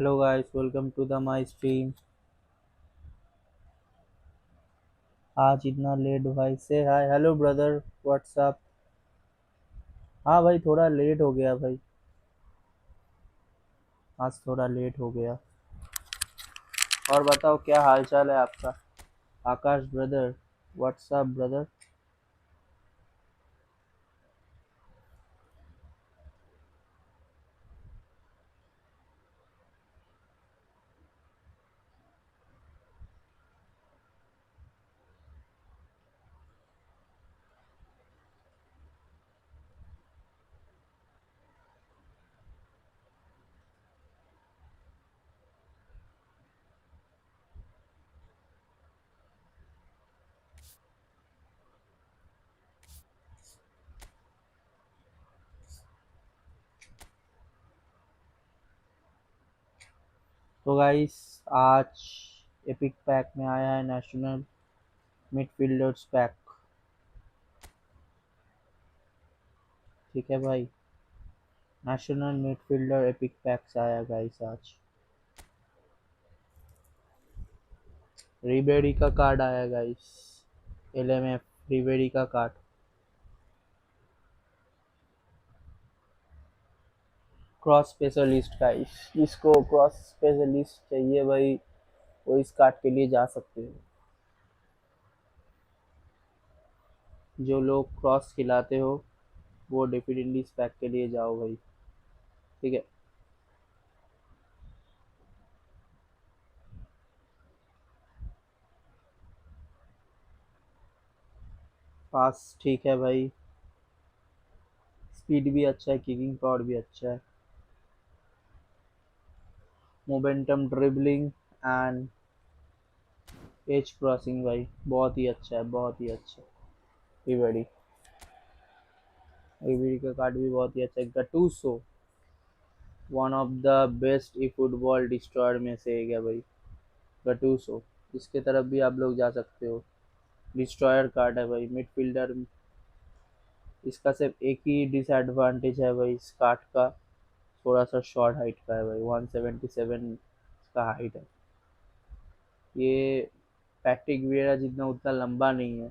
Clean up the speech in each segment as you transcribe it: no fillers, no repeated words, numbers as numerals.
Hello guys, welcome to the my stream. आज इतना late भाई से हाय हेलो ब्रदर व्हाट्सअप। हाँ भाई थोड़ा लेट हो गया भाई। आज थोड़ा लेट हो गया। और बताओ क्या हाल चाल है आपका। आकाश ब्रदर व्हाट्सअप ब्रदर। तो गाइस आज एपिक पैक में आया है नेशनल मिडफील्डर्स पैक। ठीक है भाई, नेशनल मिडफील्डर एपिक पैक से आया गाइस आज। रिबेरी का कार्ड आया गाइस। एलएमएफ रिबेरी का कार्ड। क्रॉस स्पेशलिस्ट गाइस, जिसको क्रॉस स्पेशलिस्ट चाहिए भाई वो इस कार्ड के लिए जा सकते हो। जो लोग क्रॉस खिलाते हो वो डेफिनेटली इस पैक के लिए जाओ भाई। ठीक है। पास ठीक है भाई। स्पीड भी अच्छा है, किकिंग पावर भी अच्छा है। Momentum dribbling and edge crossing भाई बहुत ही अच्छा है, बहुत ही अच्छा। रिबेरी रिबेरी का कार्ड भी बहुत ही अच्छा है। Gattuso one of the best eFootball destroyer में से एक है भाई। गटूसो इसके तरफ भी आप लोग जा सकते हो। डिस्ट्रॉयर कार्ड है भाई मिडफील्डर। इसका सिर्फ एक ही डिसएडवांटेज है भाई इस कार्ड का, थोड़ा सा शॉर्ट हाइट का है भाई। 177 इसका हाइट है। ये पैट्रिक विएरा जितना उतना लंबा नहीं है।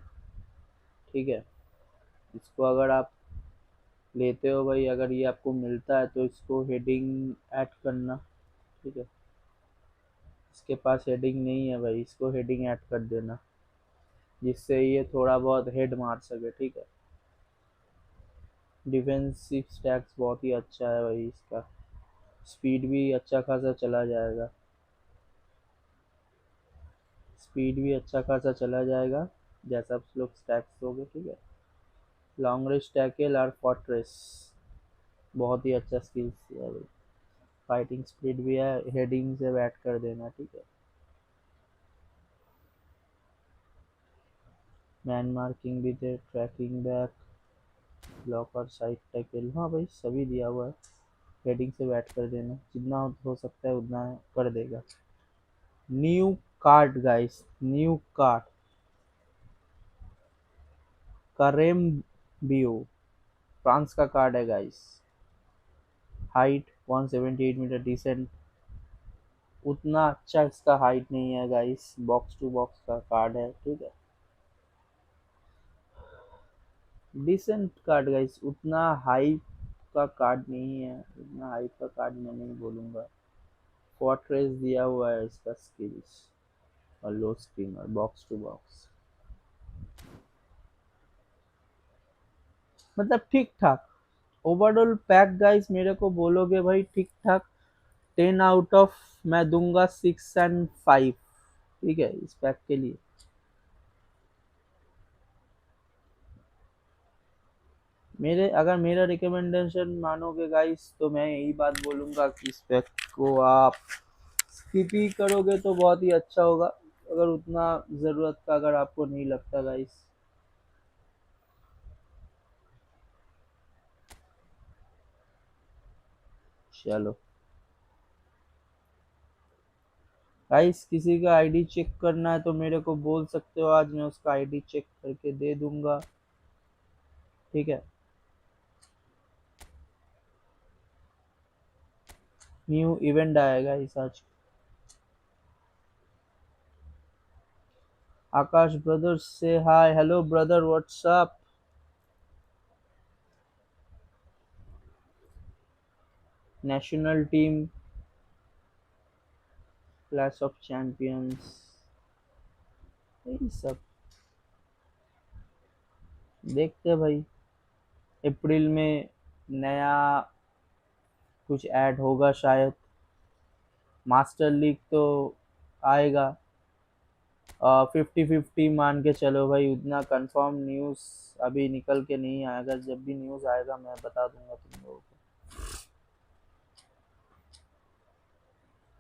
ठीक है। इसको अगर आप लेते हो भाई, अगर ये आपको मिलता है तो इसको हेडिंग ऐड करना। ठीक है। इसके पास हेडिंग नहीं है भाई, इसको हेडिंग ऐड कर देना जिससे ये थोड़ा बहुत हेड मार सके। ठीक है। डिफेंसिव स्टैक्स बहुत ही अच्छा है भाई इसका। स्पीड भी अच्छा खासा चला जाएगा। स्पीड भी अच्छा खासा चला जाएगा जैसा आप लोग स्टैक्स दोगे। ठीक है। लॉन्ग रेंज टैकल और फोर्ट्रेस बहुत ही अच्छा स्किल्स है भाई। फाइटिंग स्पीड भी है, हेडिंग से बैट कर देना। ठीक है। मैन मार्किंग भी दे, tracking back, blocker, side tackle, हाँ भाई सभी दिया हुआ है। हेडिंग से बैट कर देना, जितना हो सकता है उतना कर देगा। New card guys, new card करेम बियो, फ्रांस का कार्ड है गाइस। Height 178 metre, decent. उतना अच्छा इसका हाइट नहीं है गाइस, बॉक्स टू बॉक्स का कार्ड है। ठीक है। डिसेंट कार्ड गाइस, उतना हाई का कार्ड नहीं है, उतना हाई का कार्ड मैं नहीं बोलूँगा। फोर्ट्रेस दिया हुआ है इसका स्किल्स और लो स्क्रीन और बॉक्स टू बॉक्स, मतलब ठीक ठाक। ओवरऑल पैक गाइस मेरे को बोलोगे भाई ठीक ठाक, 10 आउट ऑफ मैं दूंगा 6 and 5। ठीक है इस पैक के लिए। मेरे अगर मेरा रिकमेंडेशन मानोगे गाइस तो मैं यही बात बोलूंगा कि इस पैक को आप स्किप ही करोगे तो बहुत ही अच्छा होगा, अगर उतना ज़रूरत का अगर आपको नहीं लगता गाइस। चलो गाइस, किसी का आईडी चेक करना है तो मेरे को बोल सकते हो, आज मैं उसका आईडी चेक करके दे दूंगा। ठीक है। न्यू इवेंट आएगा इस आज। आकाश ब्रदर से hi, hello brother, what's up. National team, class of champions, यही सब देखते हैं भाई। अप्रैल में नया कुछ ऐड होगा शायद। मास्टर लीग तो आएगा। 50-50 मान के चलो भाई, उतना कंफर्म न्यूज़ अभी निकल के नहीं आया। अगर जब भी न्यूज़ आएगा मैं बता दूंगा तुम लोगों को।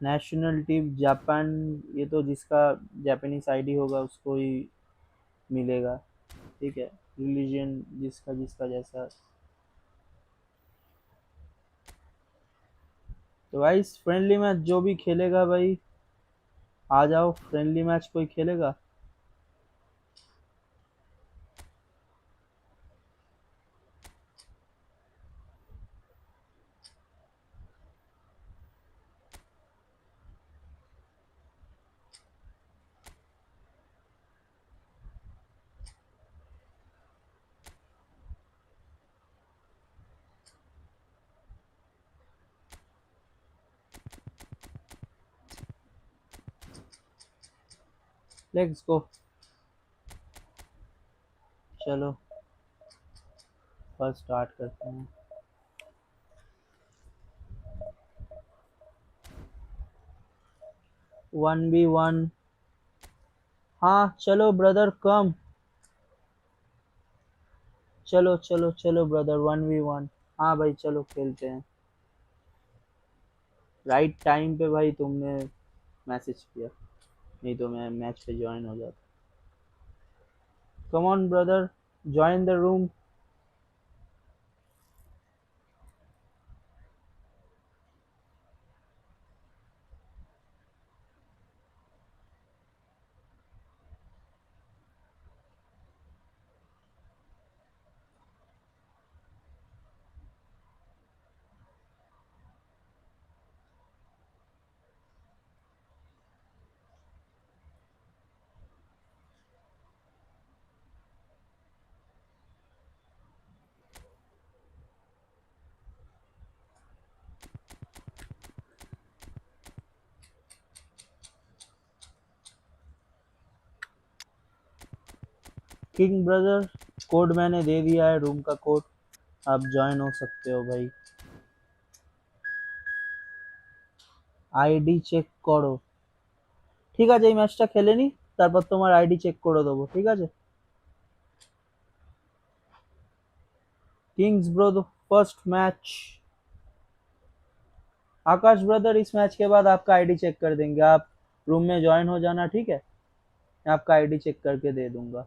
नेशनल टीम जापान, ये तो जिसका जापानीज आईडी होगा उसको ही मिलेगा, ठीक है। रिलीजन जिसका जिसका जैसा। तो भाई फ्रेंडली मैच जो भी खेलेगा भाई, आ जाओ। फ्रेंडली मैच कोई खेलेगा? Let's go. चलो फर्स्ट स्टार्ट करते हैं। 1v1। हाँ चलो ब्रदर कम। चलो चलो चलो ब्रदर, 1v1। हाँ भाई चलो खेलते हैं। राइट टाइम पे भाई तुमने मैसेज किया, नहीं तो मैं मैच पे ज्वाइन हो जाता। Come on brother, join the room. King brother, code मैंने दे दिया है, रूम का कोड। आप ज्वाइन हो सकते हो भाई। আইডি চেক করো। ঠিক আছে, এই ম্যাচটা খেলে নি, তারপর তোমার আইডি চেক করে দেবো, ঠিক আছে। Kings bro first match. Akash brother, इस मैच के बाद आपका आईडी चेक कर देंगे। आप रूम में ज्वाइन हो जाना, ठीक है। मैं आपका आईडी चेक करके दे दूंगा।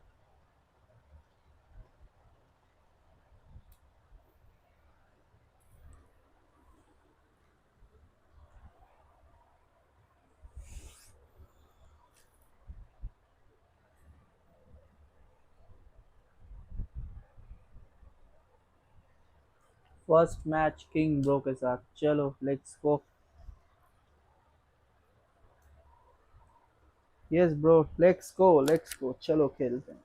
फर्स्ट मैच किंग ब्रो के साथ, चलो let's go. Yes bro, let's go let's go, चलो खेलते हैं।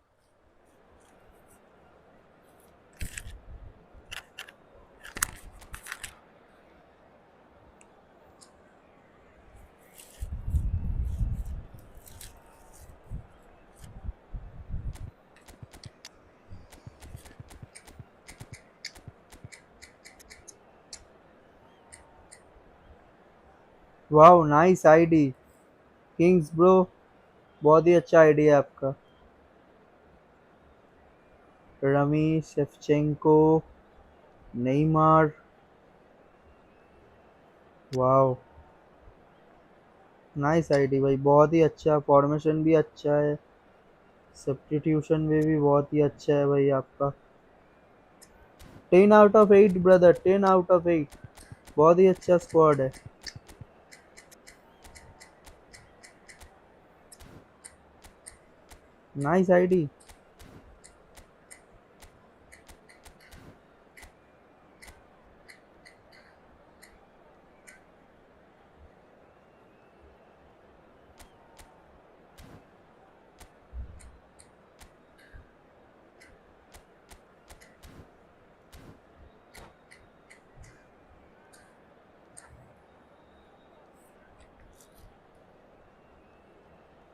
Wow nice ID Kings bro, बहुत ही अच्छा आईडी है आपका। Rummy, शेफचेंको, Neymar. Wow nice ID भाई, बहुत ही अच्छा। फॉर्मेशन भी अच्छा है, सब्स्टिट्यूशन में भी बहुत ही अच्छा है भाई आपका। 10 out of 8 brother, 10 out of 8। बहुत ही अच्छा स्क्वाड है। Nice ID.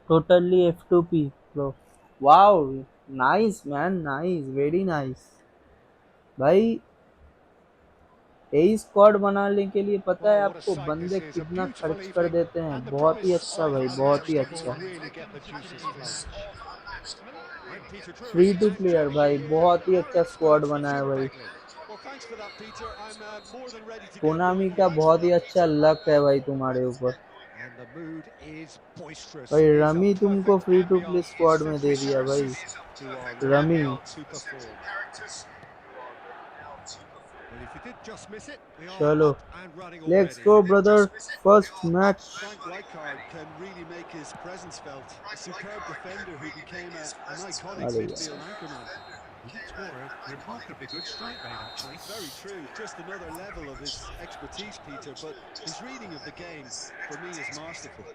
Totally F2P, bro. Wow, nice man, nice, very nice. भाई ए स्क्वाड बनाने के लिए पता है Oh, what a आपको sight this बंदे is. A कितना beautiful खर्च कर evening देते हैं, and the बहुत ही promise अच्छा of भाई, a बहुत ही match that will अच्छा. really get the juices flowing. And Peter free Drury to and player joining me भाई, here, बहुत ही our अच्छा स्क्वाड expert बना है Jim भाई. Begley. Well, thanks for that, Peter. I'm more than ready to get Konami moving का here. बहुत ही अच्छा लक है भाई तुम्हारे ऊपर. And the mood is boisterous. भाई Is a रमी तुमको perfect free to play ambience squad में set दे with दिया भाई. characters who are rummy. ready to perform. Well, if you did just miss it, we are चलो, up and running let's already. Go brother, first match. Frank Rijkaard can really make his presence felt. A superb defender who became an iconic अरे midfield यार, anchorman. He did score a remarkably good strike rate, actually. Very true. Just another level of his expertise, Peter. But his reading of the game, for me, is masterful.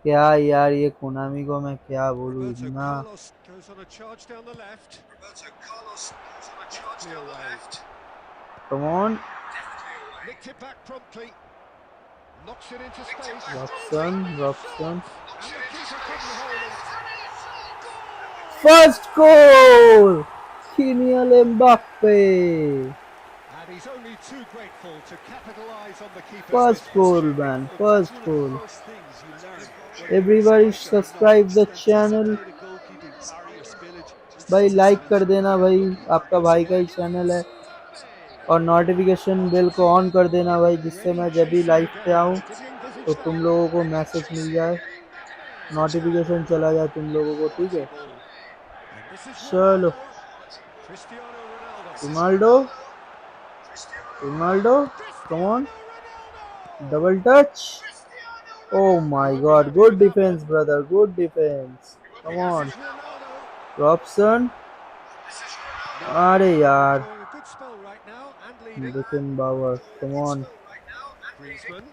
क्या यार ये Konami को मैं क्या बोलूँ Roberto इतना. Carlos goes on a charge down the left. Deftly away. Come on. Nicked it back promptly. Knocks it into space. रॉक्सन, रॉक्सन. And the keeper couldn't hold it. First goal, Kylian Mbappe. And he's only too grateful to capitalise on the keeper's First misses. goal man, Look, that's first one of the goal. first things you learn. Whether you're a Everybody striker or not, subscribe the to channel. anticipate a goalkeeping parry or spillage. Just भाई takes like कर mental देना hang भाई, looking for आपका good भाई का ही skill. Channel है. और notification bell को ऑन कर देना भाई, जिससे Already मैं जब भी chasing लाइव the पे game. आऊँ Didn't तो envisage तुम that. लोगों को मैसेज मिल जाए, नोटिफिकेशन चला जाए तुम लोगों को, ठीक Quality है. ball. And this is चलो, Ronaldo. Cristiano Ronaldo. Ronaldo, Ronaldo, come on, Cristiano Ronaldo! Double touch. Oh He my won't be god, happy good with that defense one. brother, good defense. Come And this on, is Ronaldo. Robson. Now, अरे they're यार, enjoying a good spell right now and leading. Beckenbauer, come on. Griezmann.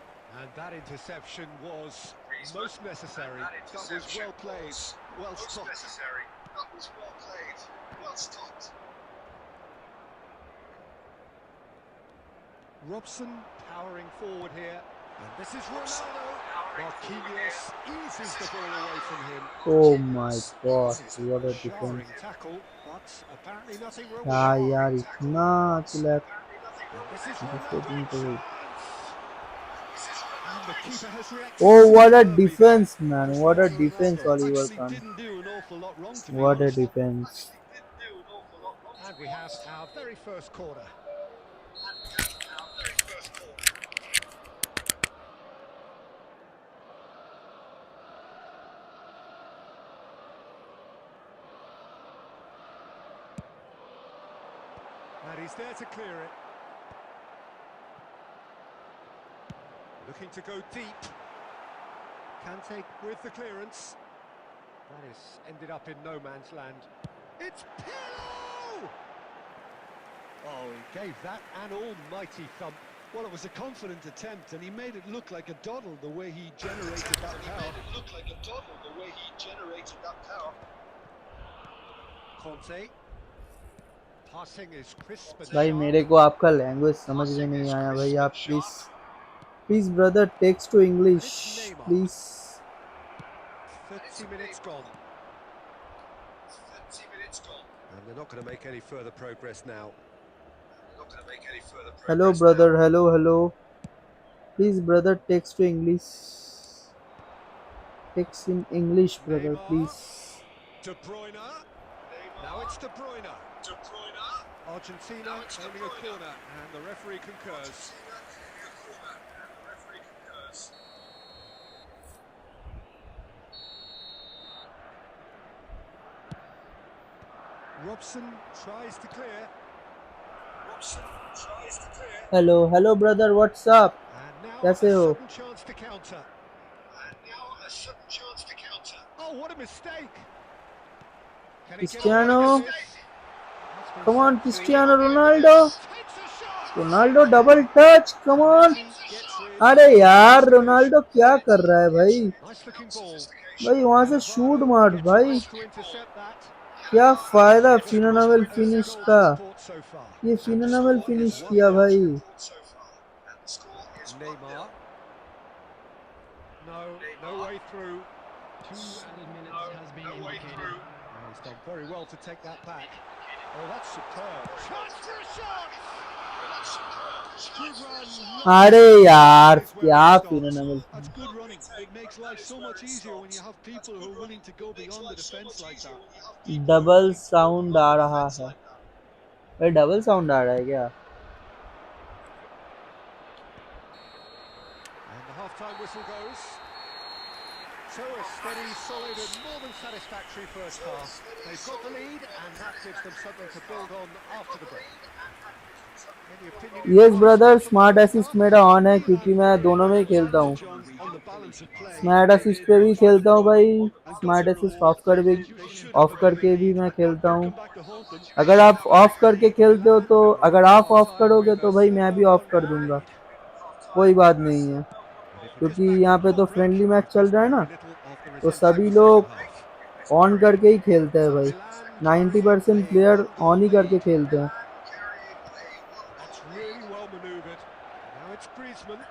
And that interception was most necessary. That was well played, well stopped. Robson powering forward here. And this is Ronaldo. Marquinhos eases the ball away from him. Oh my god, what a Showering defense. tackle, but apparently nothing wrong with हाँ it. यार, इतना चिल्ला. And this is दूसरे Ronaldo team in को. chance. And the keeper has reacted Oh, what a superbly there. defense, man! What a defense, Ronaldo Oliver actually Kahn. didn't do an awful lot wrong, to be What a honest. defense. And we have our very first corner. And he's there to clear it. Looking to go deep. Kante with the clearance. That is ended up in no man's land. It's Pirlo! Oh, he gave that an almighty thump. Well, it was a confident attempt, and he made it look like a doddle the way he generated that power. Conte. Passing is crisp and भाई sharp. मेरे को आपका language समझ में नहीं आया भाई, आप please brother text to English please. 30 minutes gone. And they're not going to make any further progress now. Hello brother, hello. Please brother text to English, text in English brother Neymar. Please. De Bruyne. Now it's De Bruyne. Argentina owning a corner, and the referee concurs. Robson tries to clear. Hello brother, what's up, And now कैसे a हो? sudden chance to counter. Oh, what a mistake! Can he get Cristiano. away with this? Come on, Cristiano Ronaldo. Takes a shot. Ronaldo double touch, come on. Messi gets rid अरे यार Ronaldo क्या कर रहा है भाई? Nice looking ball. भाई वहां And से शूट Vardo मार gets भाई। across to intercept that. क्या फायदा It was phenomenal possible. Early finish goal का। to report so far. ये And the phenomenal score is finish किया 1-0. भाई। Neymar. No, no way through. 2 added minutes has been indicated. And he's done very well to take that back. Oh, that's superb. Chance for a shot! Good run, lovely अरे finish. यार Is where क्या it stops. Phenomenal. That's good running. It makes life so much easier when you have people who are willing to go beyond the defence like that. Double sound आ रहा है। अरे double sound आ रहा है क्या? And the half-time whistle goes. So a steady, solid and more than satisfactory first half. They've got the lead and that gives them something to build on after the break. Any opinion you've yes got on brother, start from the smart restart? Assist मेरा on है क्योंकि Milan मैं were दोनों में ही खेलता हूँ। advantage on the balance of play. Smart They assist did पे भी much of the खेलता हूँ भाई। talking, and don't smart get me assist wrong, of कर भी they should have of a bigger करके भी lead. मैं खेलता It'll हूँ। come back to haunt them. अगर आप ऑफ करके खेलते हो तो अगर आप ऑफ करोगे तो भाई मैं भी ऑफ कर दूंगा, कोई बात नहीं है। And if it is क्योंकि back यहाँ on पे half तो break, फ्रेंडली मैच we've चल missed रहा है ना, very little of the तो results सभी of the second लोग half. ऑन करके ही खेलते हैं So भाई। Milan carry 90% a player one-goal on ही करके lead. खेलते हैं। That's really well manoeuvred. Now it's Griezmann.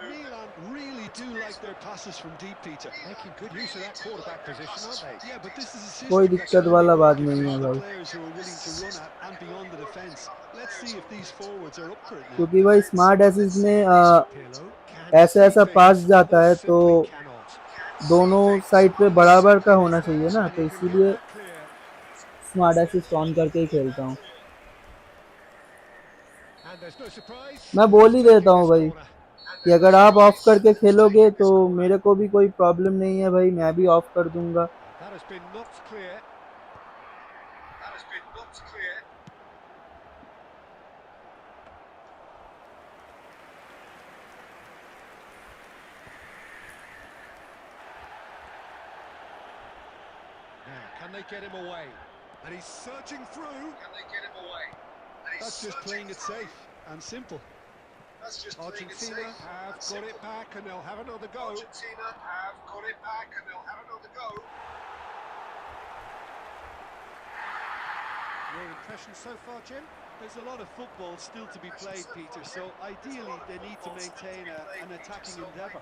Milan really do like their passes from deep, Peter. Making good use of that quarterback position, aren't they? Yeah, but this is a कोई system that's दिक्कत only वाला बात working नहीं for है other भाई, players who are willing to run at and beyond the defence. Let's see if these forwards are up for it now. क्योंकि भाई smart assist में Pirlo, can he ऐसा see ऐसा पास things? जाता Others है तो simply cannot. दोनों side पे बराबर का And it's होना चाहिए there, ना, and तो he can hit इसीलिए that clear. Smart assist on करके ही खेलता हूँ। And there's no surprise, मैं who's बोल ही देता taking हूँ this भाई corner? कि अगर आप ऑफ करके खेलोगे तो मेरे को भी कोई प्रॉब्लम नहीं है भाई, मैं भी ऑफ कर दूंगा। And that has been knocked clear. Now, can they get him away? And he's searching through. That's just playing it safe and simple. Argentina have got it back and they'll have another go. Your impression so far, Jim? There's a lot of football still to be played, Peter, so ideally they need to maintain an attacking endeavour.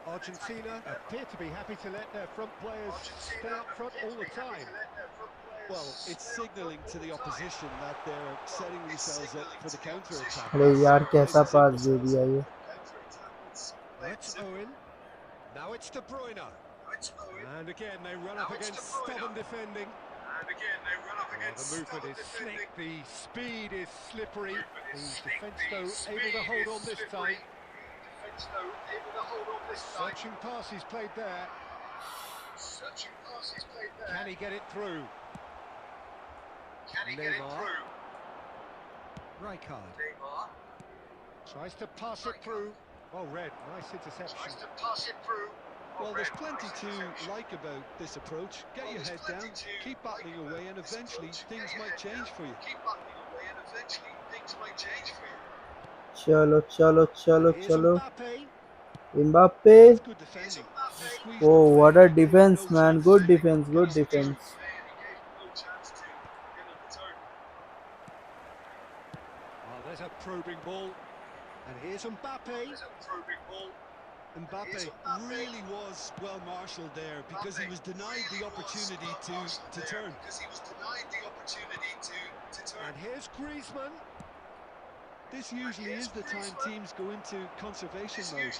Argentina appear to be happy to let their front players stay up front all the time. Well, it's signalling to the opposition that they're setting themselves up for the counter-attack. अरे यार Plain कैसा and pass simple. दे दिया ये। That's Owen. Now it's De Bruyne. And again, they run up against stubborn defending. The movement is slick, the speed is slippery. The defence, though, able to hold on this time. Searching pass he's played there. Can he get it through? Neymar. Rijkaard. Tries to pass it through. Well read, nice interception. Well, there's plenty to like about this approach. Get your head down, keep battling away, and eventually things might change for you. चलो चलो चलो Here's चलो Mbappe. Mbappe. That's good defending. He squeezed oh them what away a and gave them defence no man, chance good to defence, get good on the turn. Defence. Oh, there's a probing ball. And here's Mbappe. Mbappe really was well marshalled there because he was denied the opportunity to turn. And here's Griezmann. This usually is the time teams go into conservation mode.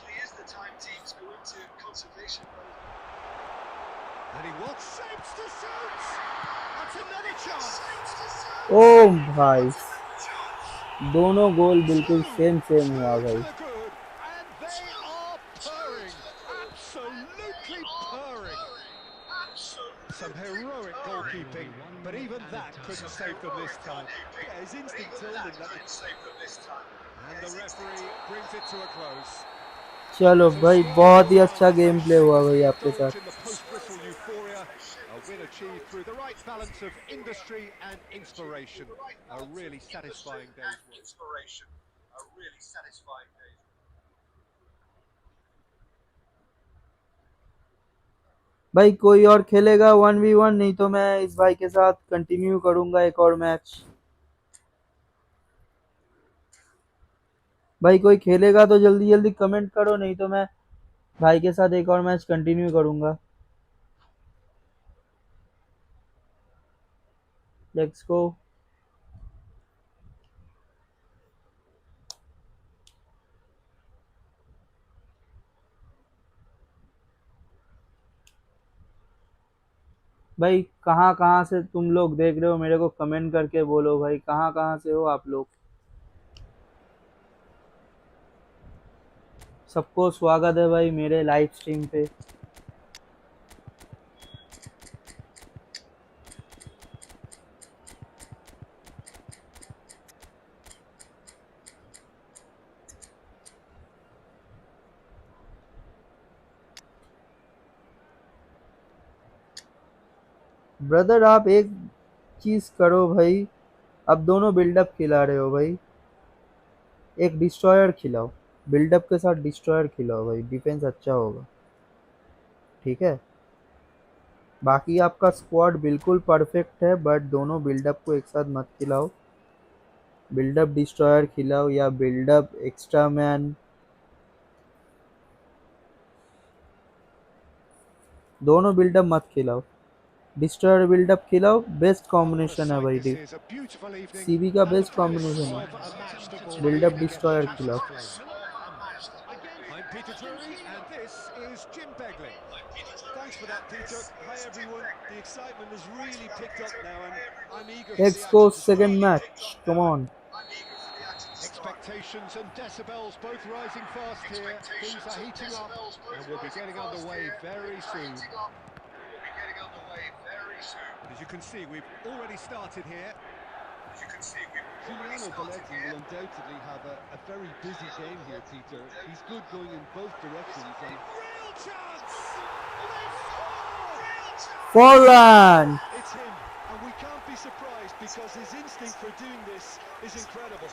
And he wants shapes to shoot. That's another chance. ओ भाई दोनों गोल बिल्कुल same same हुआ Two to भाई। the good. And they are purring. Absolutely purring. Some heroic goalkeeping, but even that couldn't save them this time. Yeah, his instinct told him that. And the referee brings it to a close. चलो So भाई score बहुत ही 1-1, अच्छा they game play हुआ भाई seamlessly आपके indulge in साथ। the post-whistle euphoria. A win achieved through the right balance of industry and inspiration. A really satisfying day's work. भाई कोई और खेलेगा 1v1, नहीं तो मैं इस भाई के साथ कंटिन्यू करूंगा एक और मैच। भाई कोई खेलेगा तो जल्दी जल्दी कमेंट करो, नहीं तो मैं भाई के साथ एक और मैच कंटिन्यू करूंगा। Let's go. भाई कहाँ कहाँ से तुम लोग देख रहे हो मेरे को कमेंट करके बोलो भाई, कहाँ कहाँ से हो आप लोग। सबको स्वागत है भाई मेरे लाइव स्ट्रीम पे। ब्रदर आप एक चीज करो भाई, अब दोनों बिल्डअप खिला रहे हो भाई, एक डिस्ट्रॉयर खिलाओ। बिल्डअप के साथ डिस्ट्रॉयर खिलाओ भाई, डिफेंस अच्छा होगा। ठीक है, बाकी आपका स्क्वाड बिल्कुल परफेक्ट है, बट दोनों बिल्डअप को एक साथ मत खिलाओ। बिल्डअप डिस्ट्रॉयर खिलाओ या बिल्डअप एक्स्ट्रा मैन, दोनों बिल्डअप मत खिलाओ। डिस्ट्रॉयर बिल्डअप खिलाओ, best Well, what a combination है sight भाई। this is. A beautiful evening CB का and the best promise combination of a है, match the ball buildup beginning of the destroyer juices खिलाओ। flowing. I'm Peter Drury and this is Jim Begley. Thanks for that, Peter. Hi, everyone. The excitement has really picked up now, and I'm eager for the let's go action to start. Second match, come on. Expectations and decibels both rising fast here. Things are heating up and we'll be getting underway very soon. As you can see, we've already started here. Giuliano Belletti will undoubtedly have a very busy game here, Peter. He's good going in both directions, and Real chance! They've scored! Forlan! it's him. And we can't be surprised because his instinct for doing this is incredible.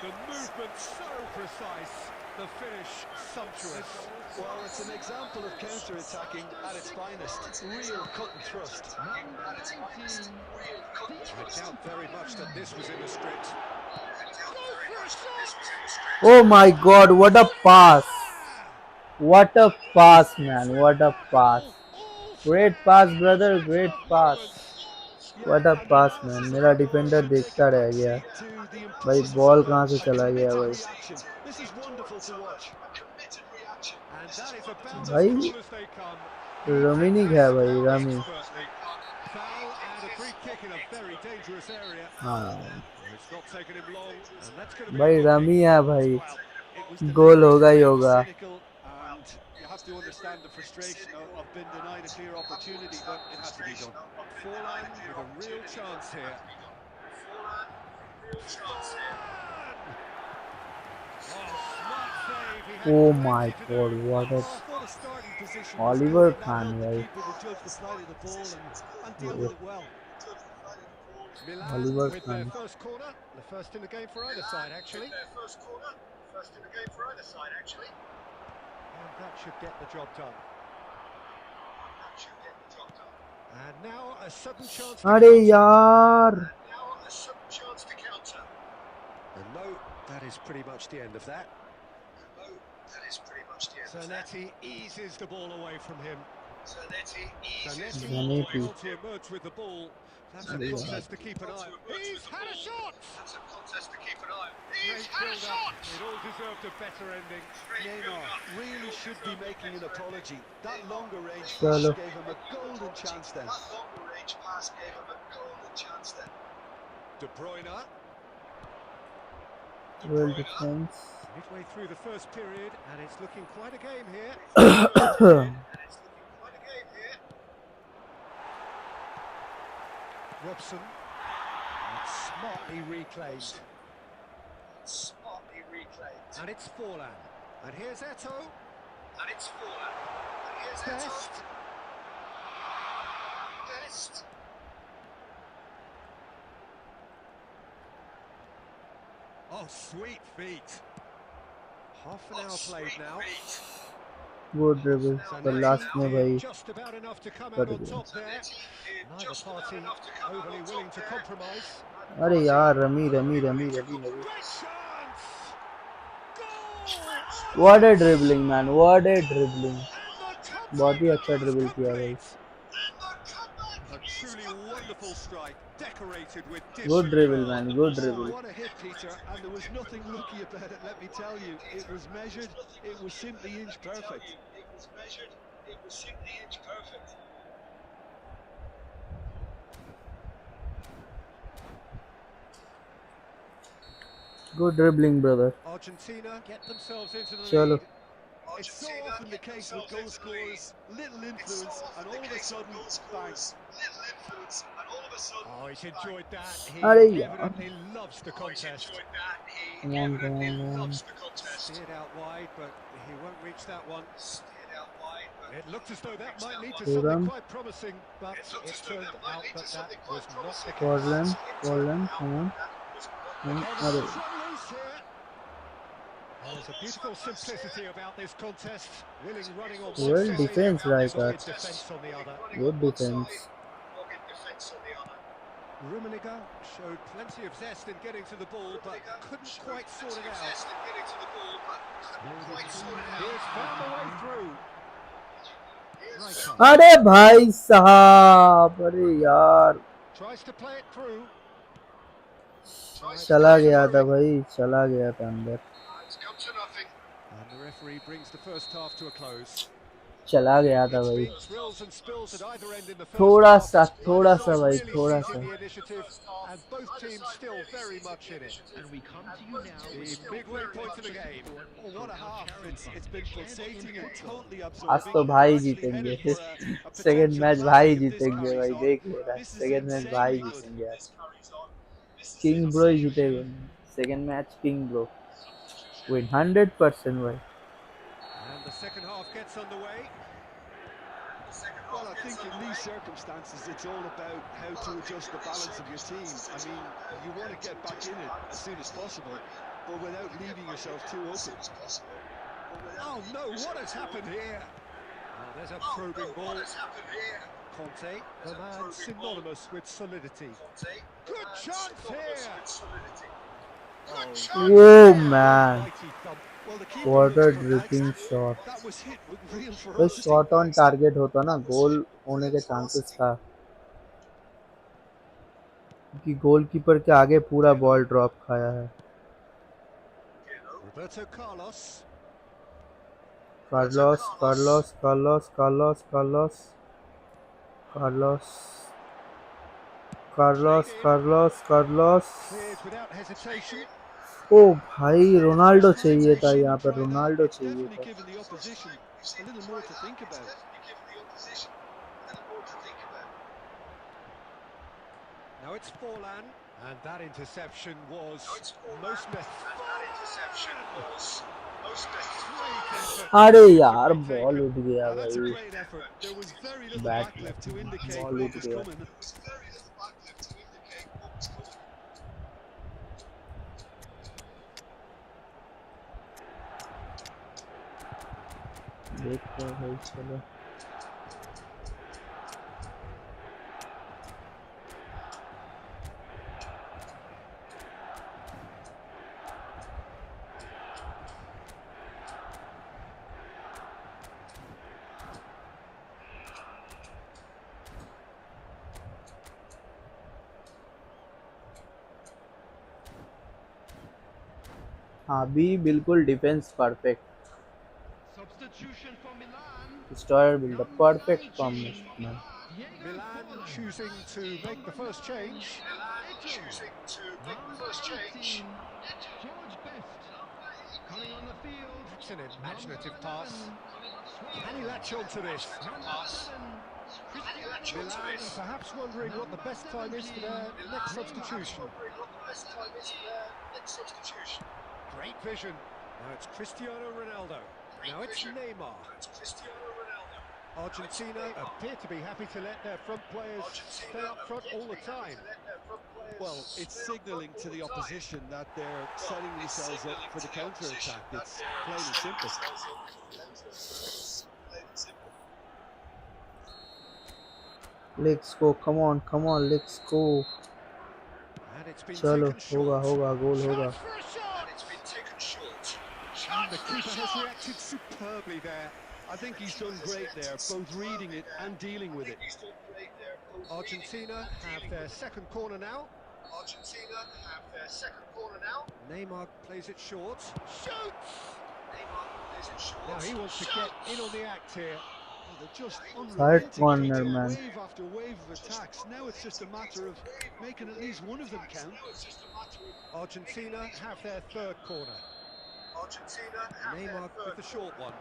The movement so precise, the finish sumptuous. Well, it's an example of counter-attacking at its finest. Real cut and thrust. I doubt very much that this was in the script. Go for a shot! Oh my god, what a pass! What a pass, man, what a pass! All Great square pass in the brother, centre great of pass! moments. What a Yeah, and the pass man, analysis of मेरा the goal defender should take a देखता रह back गया seat to the भाई, importance of the ball कहाँ से match. A चला गया committed भाई। reaction. This is wonderful to watch. And that is about as भाई cool as they come. He takes रोमिनिक this है भाई, rummy. expertly. Foul and a free kick in a very dangerous area. हाँ It's not taken him long, and that's going to be a भाई booking. Rummy है भाई, Well, it was goal deliberate, होगा ही it was होगा। cynical, and you have to understand the frustration of being denied a clear opportunity, but it had to be done. Forlan with a real chance here. Forlan! Oh, smart save. He had oh my plenty to do. God, what Well, a I thought a starting position was good, Oliver and that Khan helped the भाई, keeper to judge the flight of the ball and deal with it well. Milan Oliver with their Khan. first corner. The first in the game for either side, actually. And that should get the job done. And now a sudden chance to अरे counter. यार, And no, that is pretty much the end of that. Zanetti eases the ball away from him. Zanetti जनेटी। able to emerge with the ball. That's a अरे यार, contest to keep an eye on. He's had a shot! Great build-up. It all deserved a better ending. Neymar really should be making an apology. That longer range pass चलो gave him a golden chance then. De Bruyne, well defence. midway through the first period, and it's looking quite a game here. Robson, and smartly reclaimed. And it's Forlan. And here's Eto. Best. Oh, sweet feet. Half an hour played now. Good dribble So पर Nettie last में did भाई just about enough to come out cut on गया। top there. Neither party overly willing to compromise. अरे यार rummy rummy rummy rummy rummy. Great chance! Goal! What a Argentina! Dribbling man, what a dribbling. And the बहुत ही comeback अच्छा is dribble किया भाई। complete! A truly wonderful strike, decorated with good different dribble goal. Man, good Oh, dribble. what a hit, Peter. And there was nothing lucky about it, let me tell you. It was measured, it was simply inch perfect. Good dribbling brother. Argentina get themselves into the चलो lead. It's so often the case with goal scorers, little influence, and all of a sudden, bang. Oh, he's enjoyed that. अरे He यार evidently loves the contest. Come on come on Steered out wide, but he won't reach that one. It looked as though that might lead to something पूरम quite promising, but it turned out that that was not the Forlan case. Forlan come on The अरे Carnival's run loose here. Oh, there's a beautiful simplicity about this contest. Willing running on one well side, defence right dogged out, defence on the other. Good defence. Rummenigge showed plenty of zest in getting to the ball, but couldn't quite sort it out. He's found the way through. Right on. अरे भाई साहब, अरे यार Tries to play it through. चला गया था भाई, चला गया था अंदर, And the referee brings the first half to a close. चला गया था It's भाई। been thrills and spills at either end in the first थोड़ा half. सा Neither side भाई, really थोड़ा seizing सा। the initiative, and both teams still very much in it. And we come to you now The with midway point of the game. Oh, what a half. It's been pulsating and totally आज absorbing. तो We're भाई actually जीतेंगे। headed for a second potential match भाई classic if this जीतेंगे carries भाई, on. देख ले रहा है, This is सेकंड मैच भाई insanely good. जीतेंगे यार। किंग ब्रो ही जीतेगा second match, king bro win 100% भाई। And the second half gets underway. Well, I think in these circumstances, it's all about how to adjust the balance of your team. I mean, you want to get back in it as soon as possible, but without leaving yourself too open. Oh no, what has happened here? Oh, there's a probing ball. Conte, the man synonymous with solidity. Good chance here! Oh man, Mighty thump. Well, the keeper what looks a perplexed. dripping shot। That was hit with real तो ferocity. Shot on target होता ना, गोल होने के chances था, क्योंकि goalkeeper के आगे पूरा बॉल ड्रॉप खाया है। Roberto Carlos. Carlos Carlos Carlos Carlos Carlos Carlos Carlos Carlos Carlos. Cleared without hesitation. ओ भाई रोनाल्डो First चाहिए था, intention, यहाँ पर try that. रोनाल्डो It's चाहिए definitely था। given the opposition a little more to think about. Now it's Forlan, and that interception was most अरे यार ball उठ गया Now that's a भाई, great effort. There was very little bat backlift to indicate ball what उठ was गया। coming. देखते हैं भाई, चलो। हाँ भी बिल्कुल defence perfect, substitution for Milan. स्टोयर builder perfect combination. Milan choosing to make the first change. Number 18, George Best. Coming on the field. That's an imaginative Number pass. 11, Can he latch on to this? Number 7, Cristiano Milan perhaps wondering what the best time is for their next substitution. Great vision. Now it's Cristiano Ronaldo. Now it's Neymar. Argentina appear to be happy to let their front players stay up front all the time. Well, it's signalling to the opposition that they're setting themselves up for the counter-attack. It's plain and simple. Let's go, come on, let's go. And it's been चलो taken होगा short. होगा गोल होगा. Chance for a shot! And it's been taken short. And the keeper has reacted superbly there. I think he's done great there, both reading it and dealing with it. Argentina have their second corner now. Neymar plays it short. Shoots! Now he wants to get in on the act here. Oh, they're just Third unrelenting, corner, meeting man. wave after wave of attacks. Now it's just a matter of making at least one of them count. Argentina have their third corner. Neymar with the short one.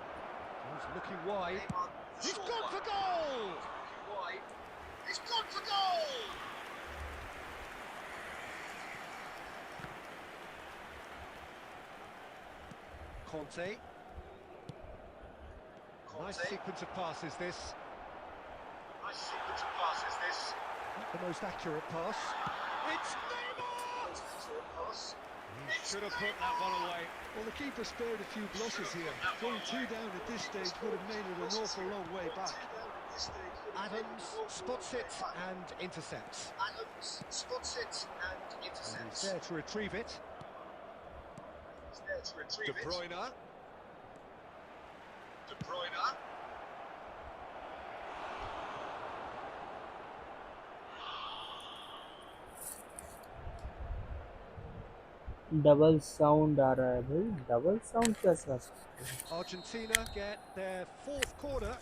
He's looking wide. He's gone for goal! Conte. Nice sequence of passes this. Not the most accurate pass. It's Neymar! He should have put that one away. Well, the keeper spared a few blushes here. Going two down at this stage would have made it an awful long way back. Adams spots it and intercepts. And he's there to retrieve it. De Bruyne. Double sound आ रहा है भाई. Double sound कैसा? Argentina get their fourth corner.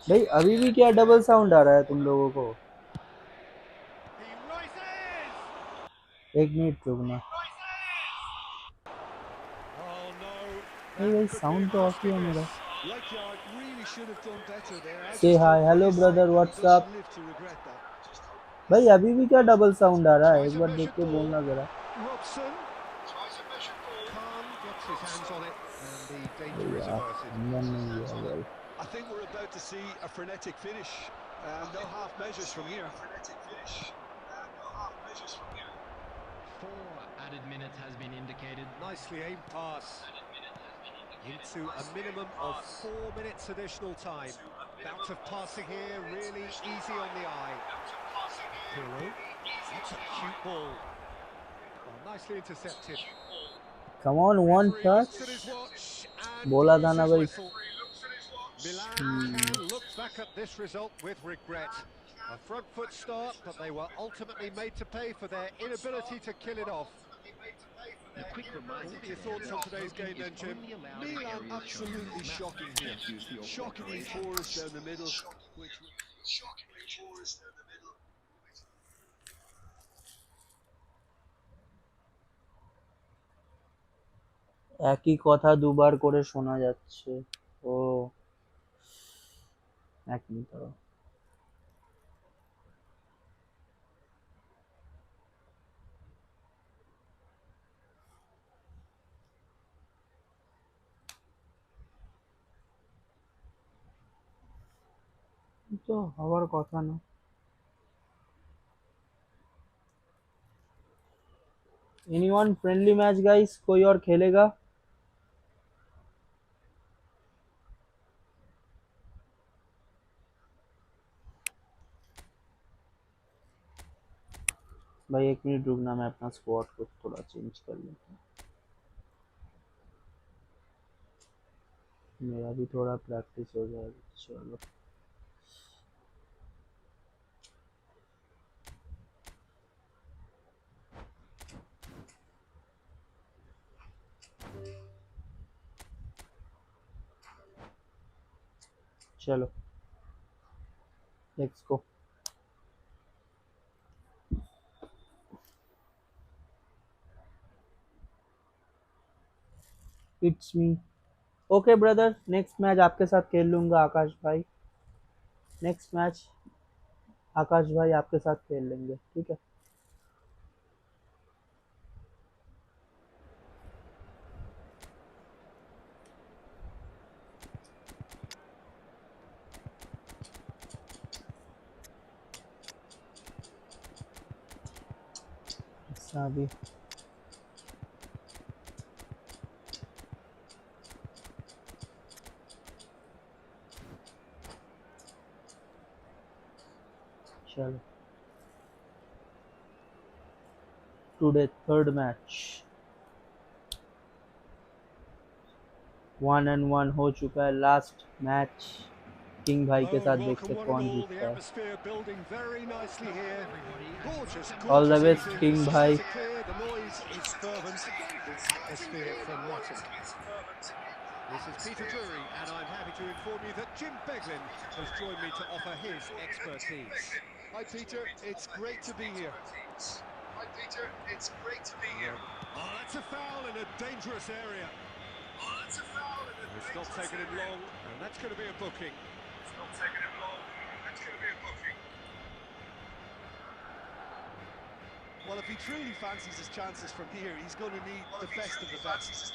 भाई अभी भी क्या double sound आ रहा है तुम लोगों को? He rises! एक मिनट रुकना. Oh no. नहीं भाई साउंड तो ऑफ ही है मेरा. Leckyard really should have done better there. I Say just hi, hope hello his brother, side what's doesn't up? live to regret that. भाई अभी भी क्या डबल साउंड आ रहा है? एक बार देख के बोलना जरा. Robson. Khan gets his hands on it and the danger is यार averted. अंदर नहीं गया ball. I think we're about to see a frenetic finish. No half measures from here. 4 added minutes has been indicated. Nicely aimed pass. Into a minimum of 4 minutes additional time. Bout of passing here, really easy on the eye. Pirlo. That's a cute ball. Well, nicely intercepted. Come on, one Referee touch. looks at his watch and बोला था blows ना his भाई. whistle. Milan can look back at this result with regret. A front foot start, but they were ultimately made to pay for their inability to kill it off. A quick reminder What are your today thoughts on that today's smoking game is then, Jim? only allowed in Milan areas absolutely shown. shocking here. Can't use the open Shockingly operation. porous down the middle. Which একই কথা দুবার করে শোনা যাচ্ছে. ও এক minute দাঁড়াও. তো হওয়ার কথা না. Anyone friendly match guys? कोई और खेलेगा? भाई एक मिनट रुकना, मैं अपना स्क्वाड को थोड़ा चेंज कर लेता हूँ. मेरा भी थोड़ा प्रैक्टिस हो जाएगा. चलो चलो let's go. It's me. Okay brother, next match आपके साथ खेल लूंगा आकाश भाई. नेक्स्ट मैच आकाश भाई आपके साथ खेल लेंगे, ठीक है? अभी चलो टुडे थर्ड मैच 1-1 हो चुका है लास्ट मैच किंग भाई के Hello साथ and देखते welcome हैं one and कौन all. The जीतता है atmosphere building very nicely here. Gorgeous, all the gorgeous best evening. The king भाई skies are clear, the noise is fervent. Atmosphere from nothing. This is Peter Drury, and I'm happy to inform you that Jim Beglin has joined me to offer his expertise. Hi, Peter. It's great to be here. Hi, Peter. It's great to be here. Oh, that's a foul in a dangerous area. It's not taken him long, and that's going to be a booking. Well, if he truly fancies his chances from here, he's going to need the best of the best.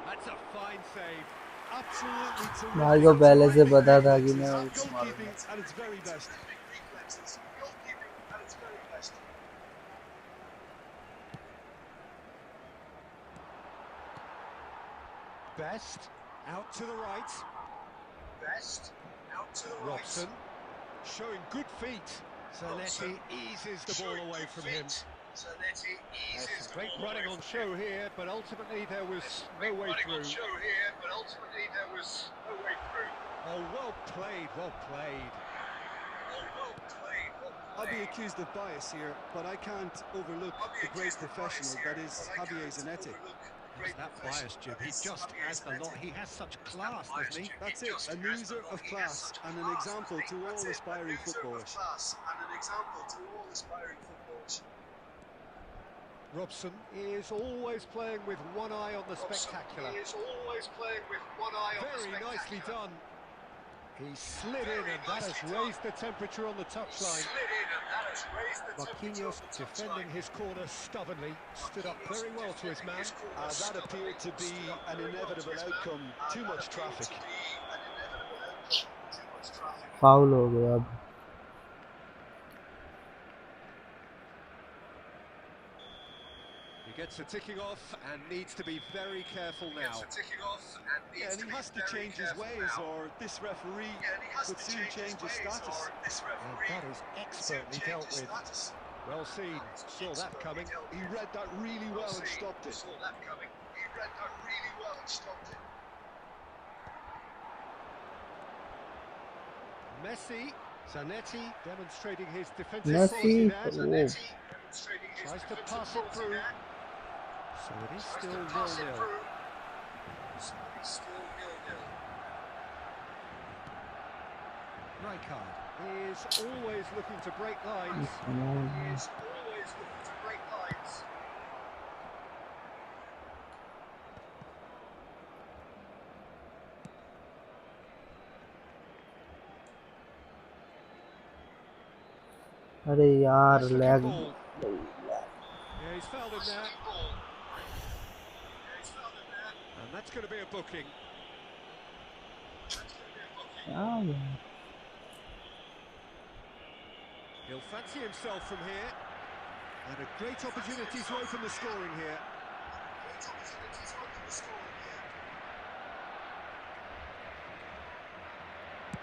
That's a fine save. Absolutely भाई terrific. को पहले से Terrific पता था कि reflexes. मैं उसको Goalkeeping मारूंगा at its very best. Best, out to the right. Robson, showing good feet. Zanetti eases the ball away from him. There's some great running on show here, but ultimately there was no way through. Oh, well played, well played. I'll be accused of bias here, but I can't overlook the great professional that is Javier Zanetti. It's that bias, Jim. He just has the lot. He has such class, doesn't he? That's it, an oozor of class and an example to all aspiring footballers. Robson is always playing with one eye on the spectacular. Very nicely done. He slid in, and that has raised the temperature on the touchline. Marquinhos defending his corner stubbornly, stood up very well to his man. That appeared to be an inevitable outcome. Too much traffic. Foul हो गया अब He gets a ticking off and needs to be very careful now. Yeah, and he has to change his ways, or this referee could soon change his status. And that is expertly dealt with. Well seen, saw that coming. He read that really well and stopped it. Messi, Zanetti demonstrating his defensive Messi quality there. Tries to pass it through. So it is still 0-0. Rijkaard is always looking to break lines. अरे यार Nice looking lag ball. Yeah, he's fouled him there. And that's going to be a booking. He'll fancy himself from here. And a great opportunity to open the scoring here.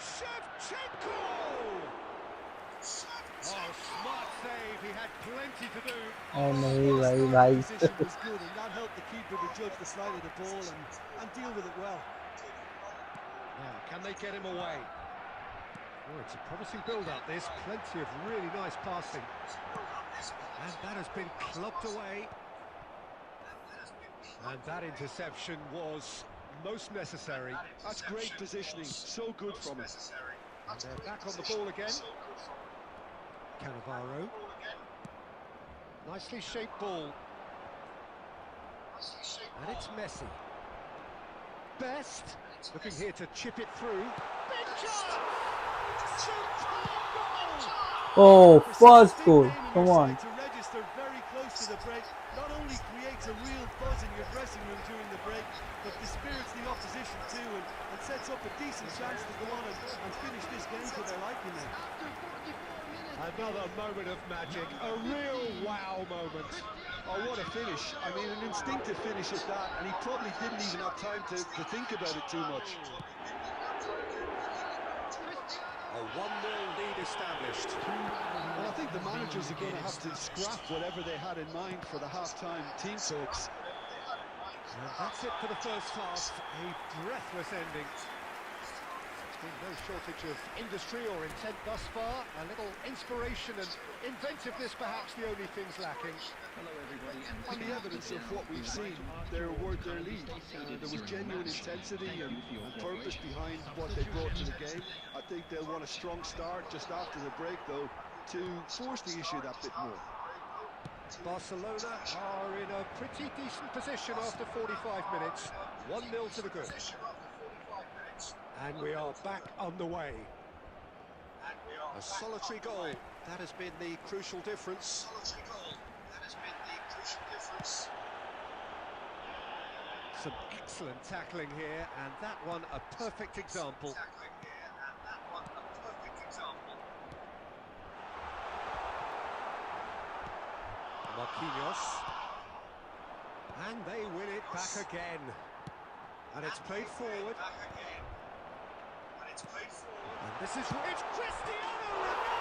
Shevchenko! Oh, smart save. He had plenty to do. नहीं भाई Starting भाई position was good, and that helped the keeper to judge the slide of the ball and deal with it well. Now, can they get him away? Oh, it's a promising build-up, this. Plenty of really nice passing. And that has been clubbed away. And that interception was most necessary. That's great positioning, so good from him. And they're back on the ball again. Cannavaro. Nicely shaped ball. And it's Messi. Best. Looking here to chip it through. Big shot! oh first goal come on To register very close to the break, not only creates a real buzz in your dressing dressing room during the break, but dispirits the opposition too and sets up a decent chance to go on and finish this game to their liking now. Another moment of magic, a real wow moment. Oh, what a finish. I mean, an instinctive finish at that, and he probably didn't even have time to think about it too much. A 1-0 lead established. Well, I think the managers are going to have to scrap whatever they had in mind for the half-time team talks. And that's it for the first half, a breathless ending. There's been no shortage of industry or intent thus far. A little inspiration and inventiveness, perhaps the only things lacking. On the evidence of what we've seen, they're worth their lead. There was genuine intensity and purpose behind what they brought to the game. I think they'll want a strong start just after the break, though, to force the issue that bit more. Barcelona are in a pretty decent position after 45 minutes. 1-0 to the good. And we are back underway. A solitary goal, that has been the crucial difference. Some excellent tackling here, and that one a perfect example. Marquinhos. And they win it back again. And it's played forward. And this is it's Cristiano Ronaldo!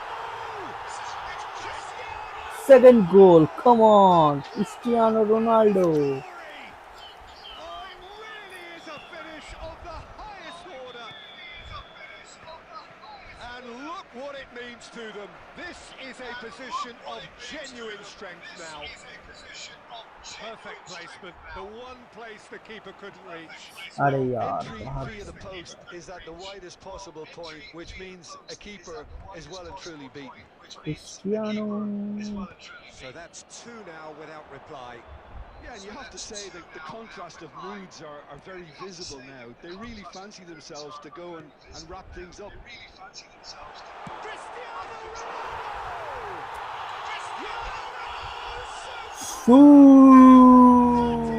Second goal, come on, Cristiano Ronaldo. Oh, it really is a finish of the highest order. And look what it means to them. This is a position of genuine strength now. Perfect placement, the one place the keeper couldn't reach. अरे यार Entry कहाँ via the post is at the widest possible point, which means a keeper is well and truly beaten. Cristiano. So that's two now without reply. Yeah, and you have to say that the contrast of moods are very visible now. They really fancy themselves to go and wrap things up. Cristiano Ronaldo! That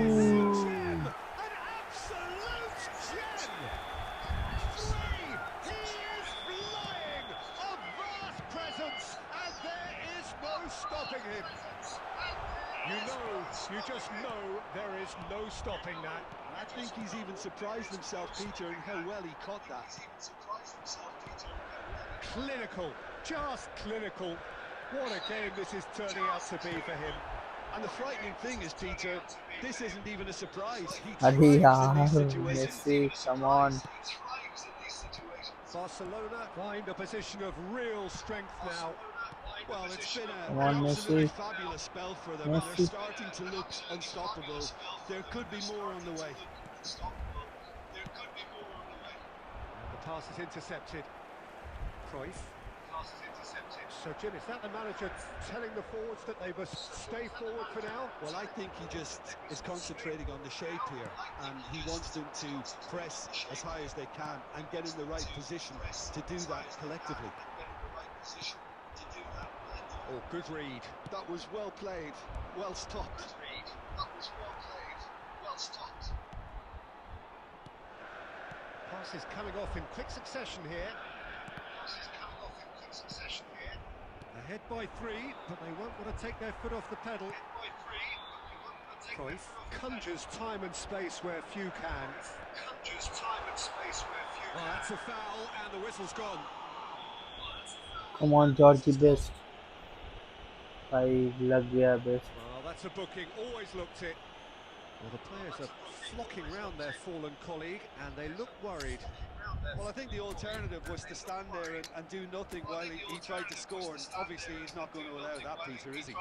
is a gem! An absolute gem! Three! He is flying! A vast presence, and there is no stopping him. You just know there is no stopping that. I think he's even surprised himself, Peter, in how well he caught that. Clinical, just clinical. What a game this is turning out to be for him. And the frightening thing is, Peter, this isn't even a surprise. He अरे thrives in यार these situations. Messi, come on. Barcelona find a position of real strength now. Well, it's been Come an on, absolutely Messi. fabulous spell for them, and they're Messi. starting to look unstoppable. There could be more on the way. The pass is intercepted. Cruyff. So, Jim, is that the manager telling the forwards that they must stay forward for now? Well, I think he just is concentrating on the shape here, and he wants them to press as high as they can and get in the right position to do that collectively. Oh, good read. That was well played, well stopped. Pass is coming off in quick succession here. Ahead by three, but they won't want to take their foot off the pedal. Cruyff conjures time and space where few can. Well, that's a foul, and the whistle's gone. Come on Georgie, best. भाई लग गया best. Well, that's a booking, always looked it. Well, the players are flocking round their fallen colleague, and they look worried. Well, I think the alternative was to stand there and do nothing while he tried to score, and obviously he's not going to allow that, Peter, is he?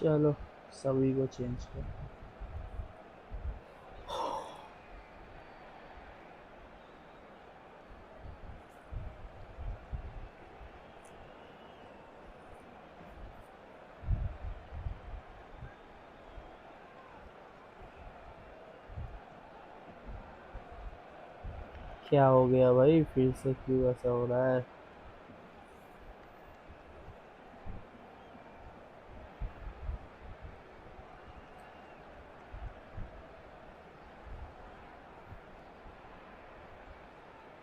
चलो सभी को change कर. क्या हो गया भाई, फिर से क्यों ऐसा हो रहा है?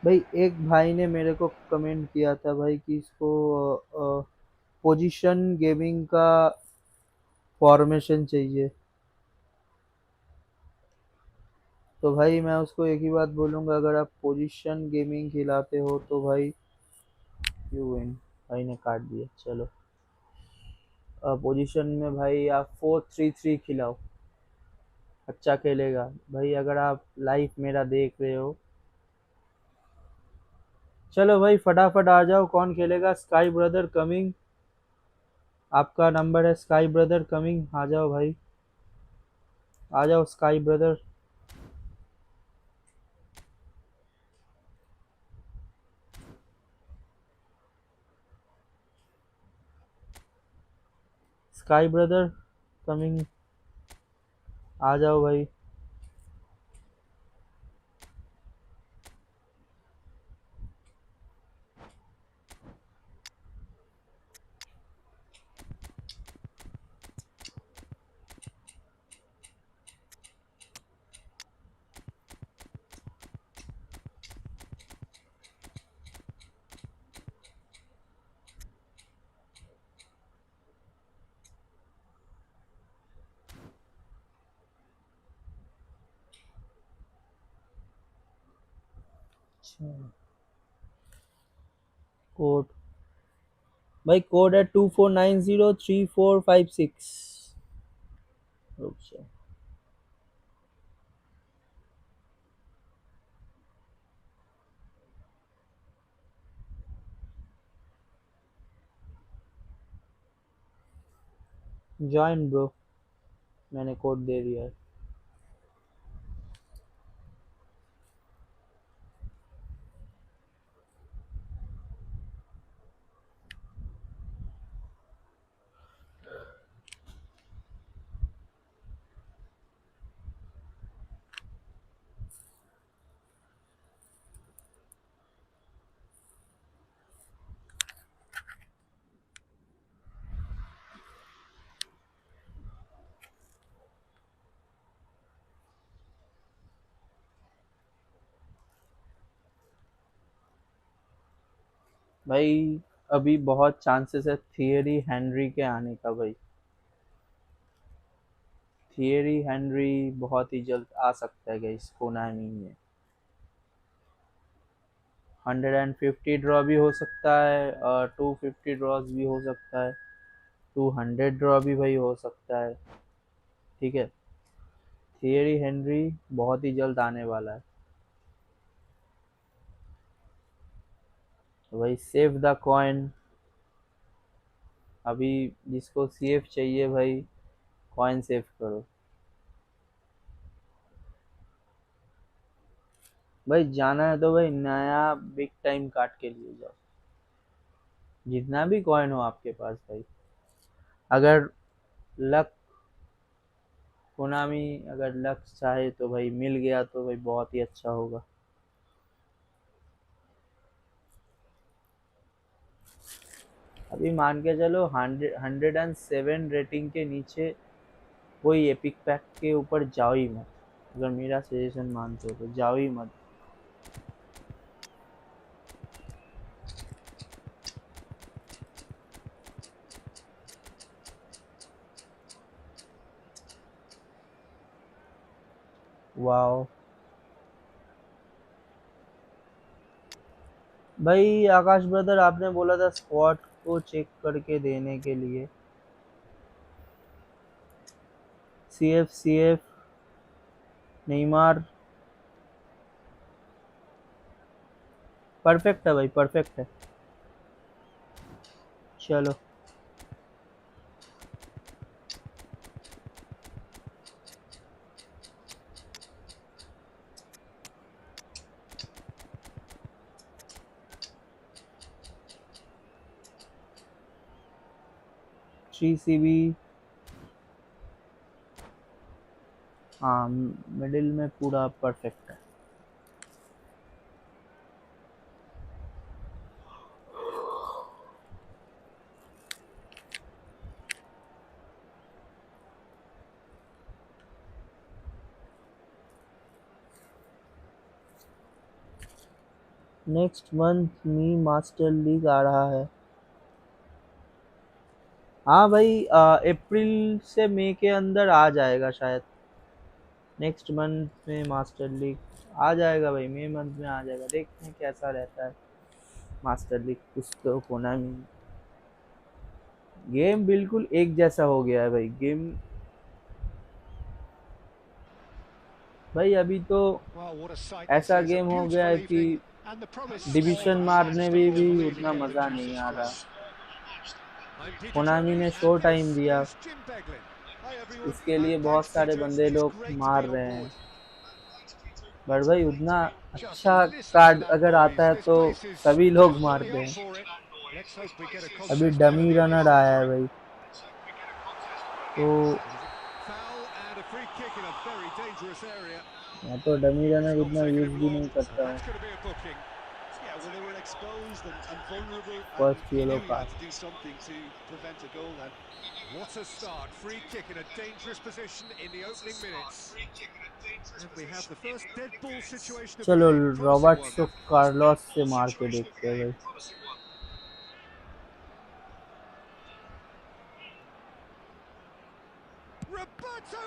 भाई एक भाई ने मेरे को कमेंट किया था भाई कि इसको पोजीशन गेमिंग का फॉर्मेशन चाहिए। तो भाई मैं उसको एक ही बात बोलूंगा, अगर आप पोजीशन गेमिंग खिलाते हो तो भाई यू विन। भाई ने काट दिया, चलो। पोजीशन में भाई आप 4-3-3 खिलाओ, अच्छा खेलेगा। भाई अगर आप लाइव मेरा देख रहे हो, चलो भाई फटाफट आ जाओ, कौन खेलेगा? स्काई ब्रदर कमिंग, आपका नंबर है स्काई ब्रदर कमिंग, आ जाओ भाई, आ जाओ sky brother. Sky brother coming, आ जाओ भाई। अच्छा, कोड, भाई कोड है 24903456। रुक जाओ। ज्वाइन ब्रो, मैंने कोड दे दिया है। भाई अभी बहुत चांसेस है थियरी हेनरी के आने का भाई। थियरी हेनरी बहुत ही जल्द आ सकता है गाइस कोनामी में। 150 ड्रॉ भी हो सकता है और 250 ड्रॉज भी हो सकता है, 200 ड्रॉ भी भाई हो सकता है। ठीक है, थियरी हेनरी बहुत ही जल्द आने वाला है। तो भाई सेव द कॉइन, अभी जिसको सीएफ चाहिए भाई कॉइन सेव करो। भाई जाना है तो भाई नया बिग टाइम काट के लिए जाओ, जितना भी कॉइन हो आपके पास भाई। अगर लक, कोनामी अगर लक चाहे तो भाई मिल गया तो भाई बहुत ही अच्छा होगा। अभी मान के चलो 107 रेटिंग के नीचे कोई एपिक पैक के ऊपर जाओ ही मत, अगर मेरा सजेशन मानते हो तो जाओ ही मत। वाओ, भाई आकाश ब्रदर आपने बोला था स्क्वाड को चेक करके देने के लिए। सीएफ सीएफ नेमार, परफेक्ट है भाई, परफेक्ट है। चलो थ्री सीबी, हाँ मिडिल में पूरा परफेक्ट है। नेक्स्ट मंथ मी मास्टर लीग आ रहा है। हाँ भाई, अप्रैल से मई के अंदर आ जाएगा शायद। नेक्स्ट मंथ में मास्टर लीग आ जाएगा भाई, मई मंथ में आ जाएगा। देखते हैं कैसा रहता है मास्टर लीग। कुछ तो कोनामी गेम बिल्कुल एक जैसा हो गया है भाई गेम। भाई अभी तो Well, what a sight this ऐसा is. A गेम हो गया beautiful है कि evening and the promise division of a मारने match में that will भी really उतना get the मज़ा नहीं juices आ रहा। flowing. I'm Peter Konami Drury ने शो and टाइम this दिया, is Jim Beglin. Hi everyone, इसके लिए and बहुत thanks सारे Peter. बंदे It's लोग great to मार be on रहे हैं। board. बट भाई उतना Just अच्छा listen to कार्ड that अगर आता noise. है This तो place is सभी लोग definitely मारते up हैं। for it. Let's hope we get a अभी contest dummy worthy of runner this. आया है भाई, तो Foul and a free kick in a very dangerous area. मैं तो डमी It's रनर not उतना taken यूज़ him भी long, नहीं and करता हूँ। that's going to be a booking. Yeah, well, they were exposed and vulnerable, and first he yellow knew he had card. to do something to prevent a goal then. What a start. Free kick in a dangerous position in the opening minutes. And we have the first dead ball situation of the चलो game, a promising one. Roberto Carlos से मार के देखते हैं भाई। Roberto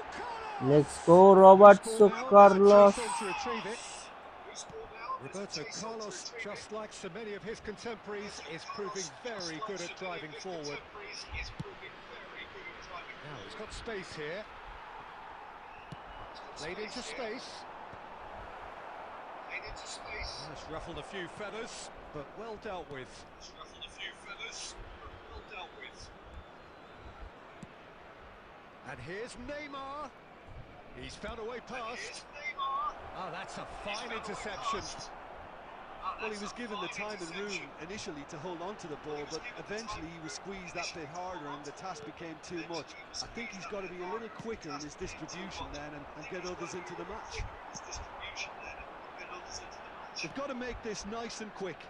let's Carlos! Go Loose ball Roberto now, and a Carlos. chance on to retrieve it. Roberto Carlos, just like so many of his contemporaries, is proving very good at driving forward. Now, he's got space here. Played into space. That's ruffled a few feathers, but well dealt with. And here's Neymar. He's found a way past. Oh, that's a fine interception. Well, he was given the time and room initially to hold on to the ball, but eventually he was squeezed that bit harder and the task became too much. I think he's got to be a little quicker in his distribution then and get others into the match. They've got to make this nice and quick.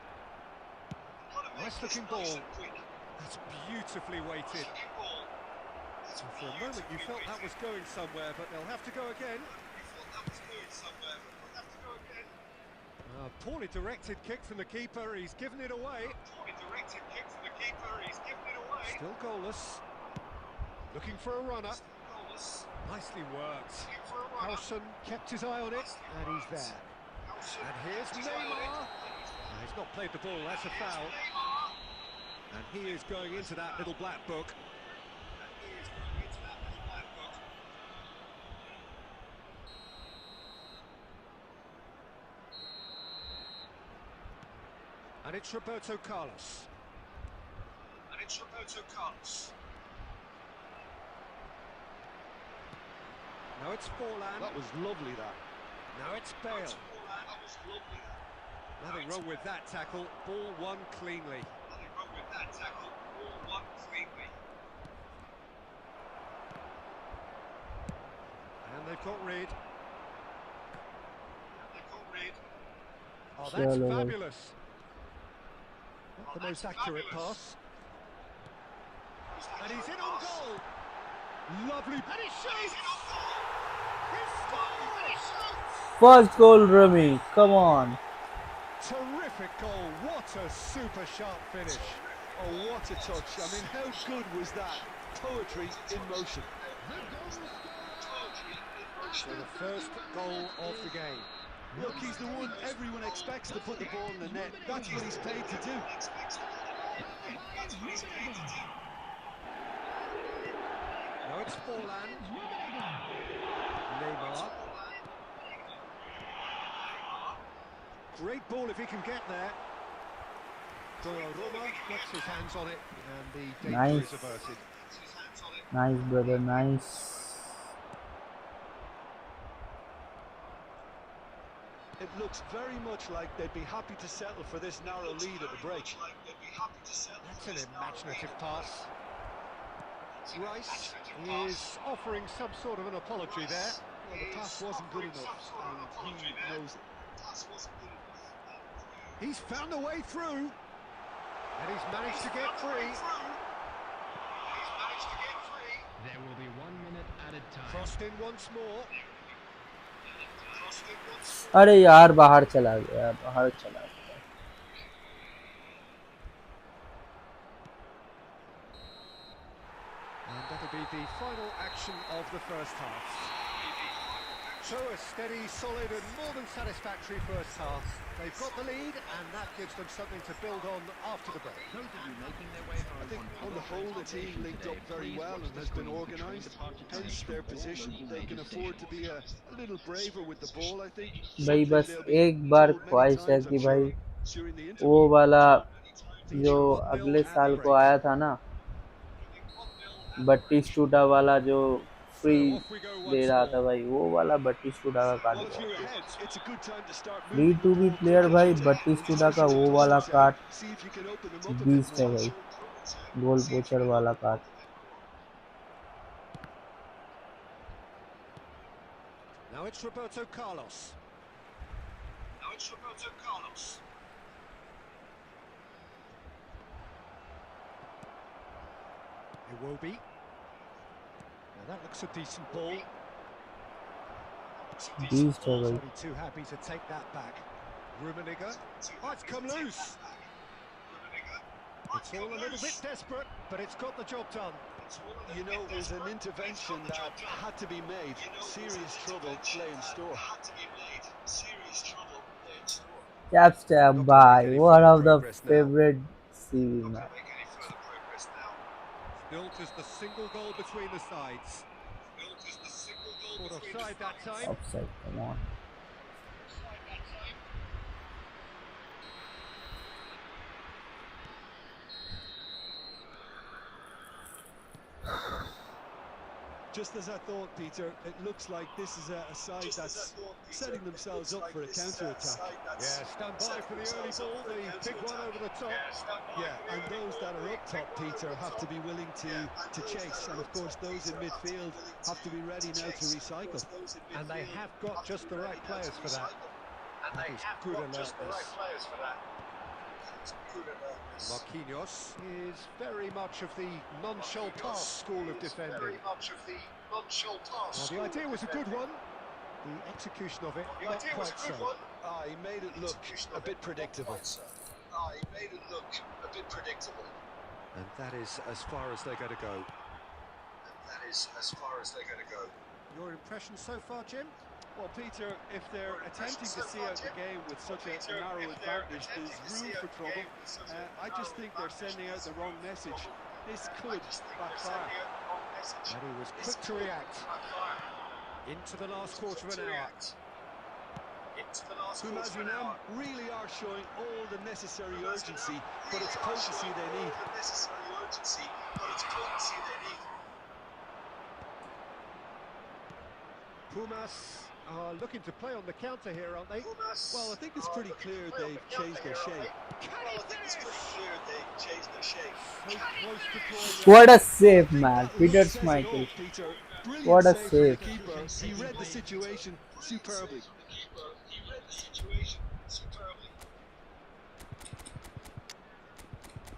Nice looking ball. That's beautifully weighted. So for a moment you felt that was going somewhere, but they'll have to go again. Poorly directed kick from the keeper, he's given it away. Still goalless. Looking for a runner. Nicely worked. Carlson kept his eye on it, and he's there. And here's Neymar. He's not played the ball, that's a foul. And he is going into that little black book. And it's Roberto Carlos. Now it's Forlan. That was lovely, that. Now it's Bale. Nothing wrong with that tackle. Ball won cleanly. And they've got Reed. Oh, that's चलो भाई, fabulous. Not the most accurate pass. And he's in on goal. Lovely. And he shoots! He scores! First goal rummy, come on. Terrific goal. What a super sharp finish. Oh, what a touch. I mean, how good was that? Poetry in motion. So the first goal of the game. Look, he's the one everyone expects to put the ball in the net. That's what he's paid to do. Now it's Forlan. Neymar. Great ball if he can get there. Roma gets his hands on it and the danger Nice. is averted. Nice brother, nice. It looks very much like they'd be happy to settle for this narrow lead at the break. That's an imaginative pass. Rice is offering some sort of an apology there. Well, the pass wasn't good enough, and he knows it. He's found a way through. And he's managed to get free. There will be 1 minute added time. Crossed in once more. अरे यार बाहर चला गया, बाहर चला गया। That'll be the final action of the first half. So a steady, solid and more than satisfactory first half. They've got the lead and that gives them something to build on after the break. I think on the whole the team linked up very well and has been organised, hence their position. They can afford to be a little braver with the ball, I think. भाई Something बस they'll be एक बार told many ख्वाहिश है times, I'm कि sure, भाई during the वो interval. वाला जो Leading 1-0 अगले at the साल को break. आया था ना, बट्टिस्टूटा वाला जो So free off we go they once रहा more. था भाई, वो वाला बट्टिस्टूटा का कार्ड Well, if you're बहुत ahead, it's a good time to start free moving the to be ball player quickly भाई, to बट्टिस्टूटा का expose your वो वाला opponents and card see if you can open them up a bit beast है more. भाई, goal poacher वाला card. Now it's Roberto Carlos. Iwobi. Now that looks a decent ball. Beast है भाई. Only too happy to take that back. Rummenigge. Oh, it's come loose. It's all a little bit desperate, but it's got the job done. You know, there's an intervention that had to be made. Serious trouble lay in store. Cap stab Not going to by make any one further of the progress now. favorite CV man. Built as the single goal between the sides. Caught offside that time. Offside, come on. Just as I thought, Peter, it looks like this is a side that's setting themselves up for a counter-attack. Yeah, stand by for the early ball, the big one over the top. Yeah, and those that are up top, Peter, have to be willing to chase. And of course, those in midfield have to be ready now to recycle. And they have got just the right players for that. That is good alertness. Marquinhos is very much of the non-show-pass school of defending. Well, the idea was a good one. The execution of it, not quite so. He made it look a bit predictable. And that is as far as they're going to go. Your impression so far, Jim? Well, Peter, if they're attempting to see out the game with such a narrow advantage, there's room for trouble. I just think they're sending out the wrong message. This could backfire. And he was quick to react. Into the last quarter of an hour. Pumas now really are showing all the necessary urgency, but it's potency they need. Pumas are looking to play on the counter here, aren't they? Well, I think it's pretty clear they've changed their shape. What a save, man. That Peter look says it all, Schmeichel. Peter. Brilliant What a save from the save. keeper. He read the situation superbly.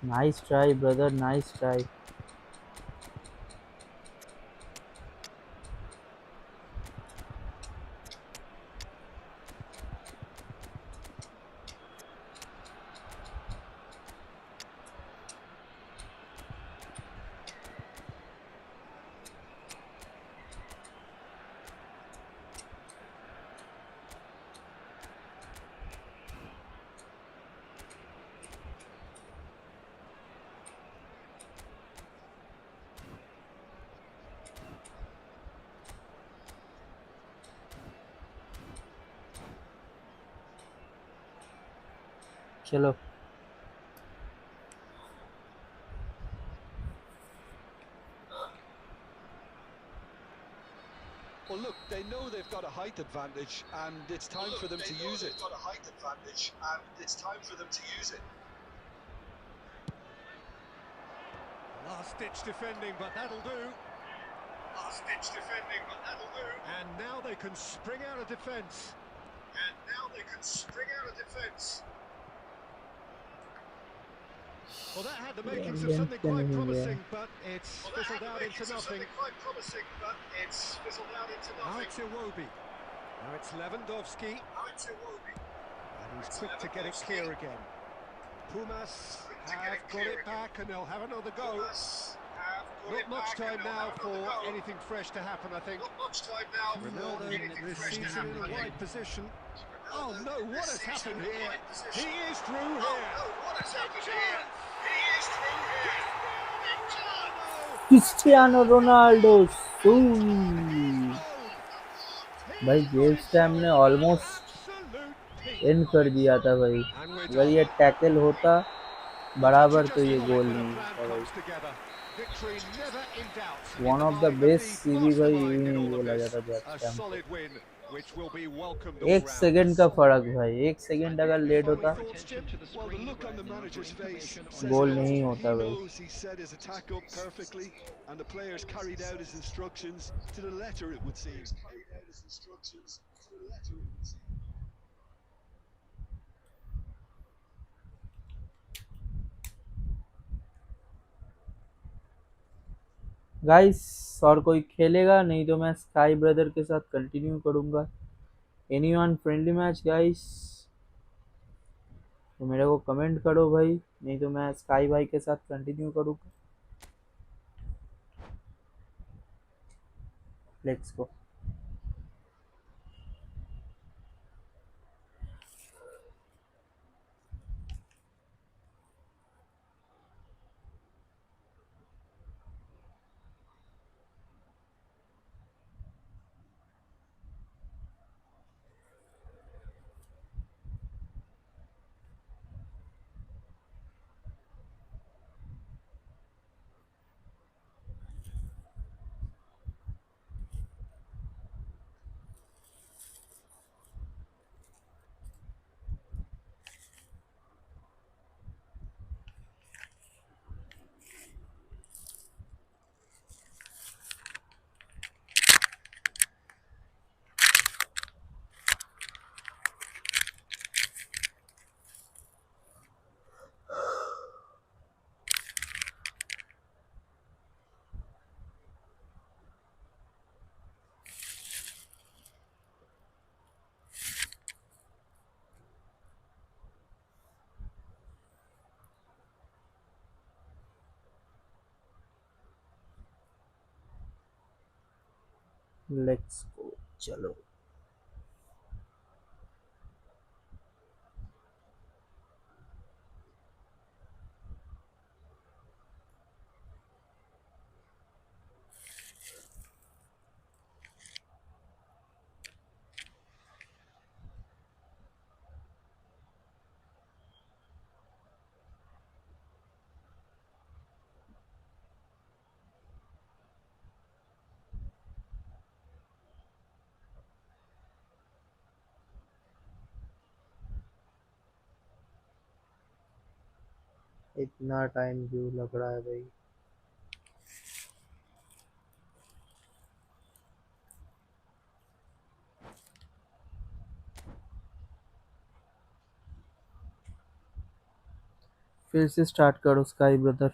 Nice try, brother. Nice try. चलो. Well, look, they know they've got a height advantage, and it's time for them to use it. Last-ditch defending, but that'll do. And now they can spring out of defence. Well, that had the makings of something quite promising, but it's fizzled out into nothing. Now it's Iwobi. Now it's Lewandowski. And he's quick to get it clear again. Pumas have got it back and they'll have another go. Not much time now for anything fresh to happen, I think. Ronaldo this season in a wide position. Oh no, what has happened here? He is through here. Big chance! Cristiano Ronaldo soon. Alone. भाई He's got games time ने himself an almost absolute and peach. कर दिया था भाई। And we're अगर done. ये tackle होता The touch of बराबर तो just ये गोल right when a नहीं plan होता भाई। comes together. Victory never in doubt in one the of the mind of best the CV भाई यूं mastermind in he all of बोला this. जाता गेम्स A टाइम को। solid win, which will be welcomed all एक round. Second का फर्क भाई, एक सेकंड अगर लेट Final होता thoughts, Jim? Well, the look on the manager's face says it goal all. नहीं He होता भाई। knows he set his attack up perfectly, and the players carried out his instructions to the letter, it would seem. Guys और कोई खेलेगा? नहीं तो मैं sky brother के साथ कंटिन्यू करूंगा। Anyone friendly match guys? तो मेरे को कमेंट करो भाई, नहीं तो मैं स्काई भाई के साथ कंटिन्यू करूंगा। Let's go. लेट्स गो चलो। इतना टाइम क्यों लग रहा है भाई? फिर से स्टार्ट करो स्काई ब्रदर।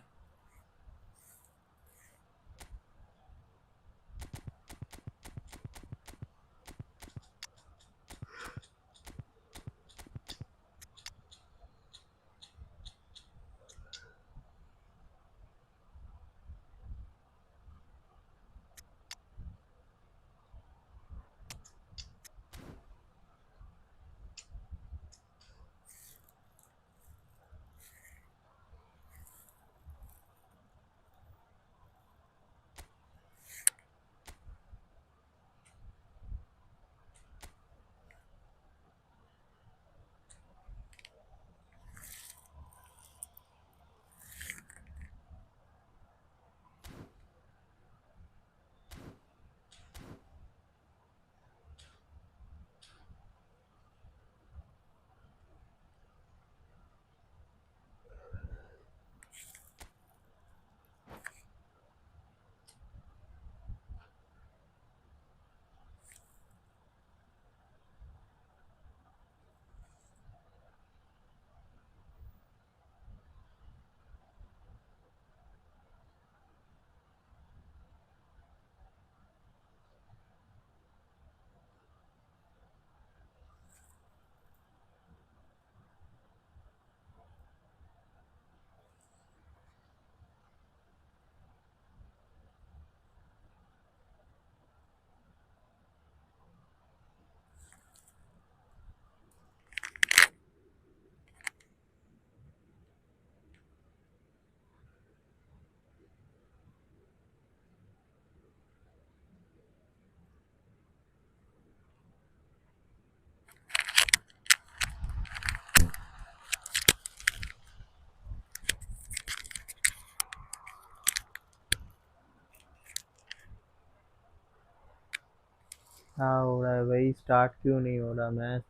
क्या हो रहा है भाई? स्टार्ट क्यों नहीं हो रहा मैच?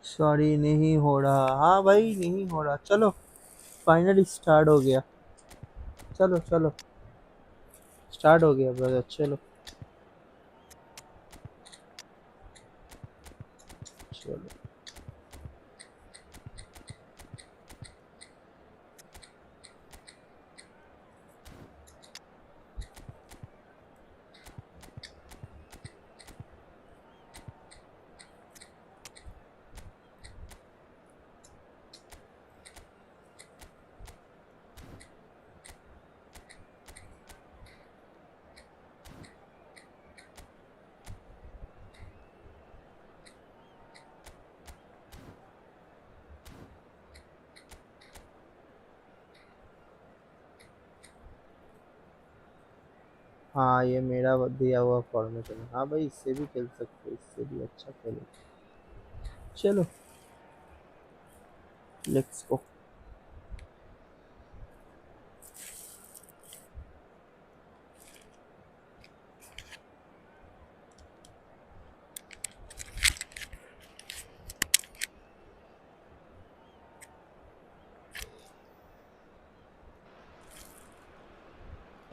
सॉरी, नहीं हो रहा। हाँ भाई, नहीं हो रहा। चलो, फाइनली स्टार्ट हो गया। चलो चलो, स्टार्ट हो गया ब्रदर, चलो। चलो। हाँ, ये मेरा दिया हुआ फॉर्मेशन है। हाँ भाई, इससे भी खेल सकते हो, इससे भी अच्छा खेलो। चलो, let's go.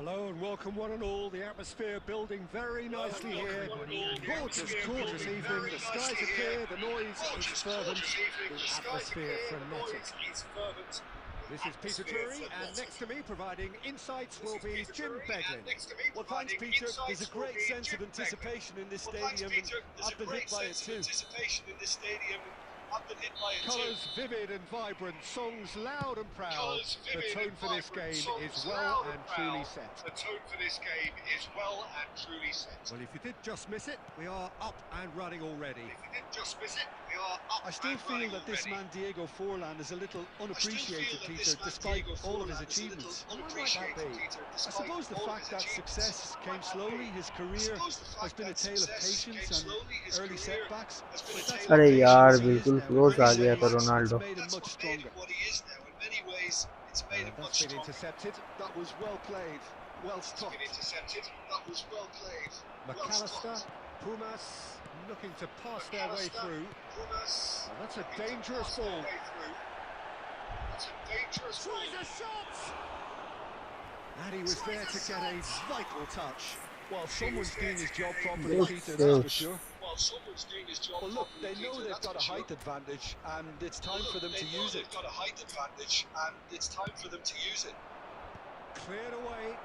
Hello and welcome one and all. The atmosphere building very nicely here. Gorgeous, gorgeous evening. The skies are clear, the noise is fervent, the atmosphere frenetic. This is Peter Drury, and next to me providing insights will be Jim Beglin. Well, thanks, Peter. There's a great sense of anticipation in this stadium, and I've been hit by it too. Colours vivid and vibrant, songs loud and proud. The tone for this game is well and truly set. Well, if you did just miss it, we are up and running already. I still feel that this man Diego Forlan is a little unappreciated, Peter, despite all of his achievements. Why might that be? I suppose the fact that success came slowly, his career has been a tale of patience and early setbacks. But that's अरे what makes him यार, what he is बिल्कुल now. In close many आ गया था ways, it's Ronaldo. made him much stronger. And that's been intercepted. That was well played, well stopped. McAllister, Pumas looking to pass their way through. And that's a dangerous ball. Tries a shot! And he was there to get a vital touch. Well, someone's doing his job properly, Good Peter, that's for save. sure. Well, look, they know they've got a height advantage, and it's time for them to use it. Cleared away.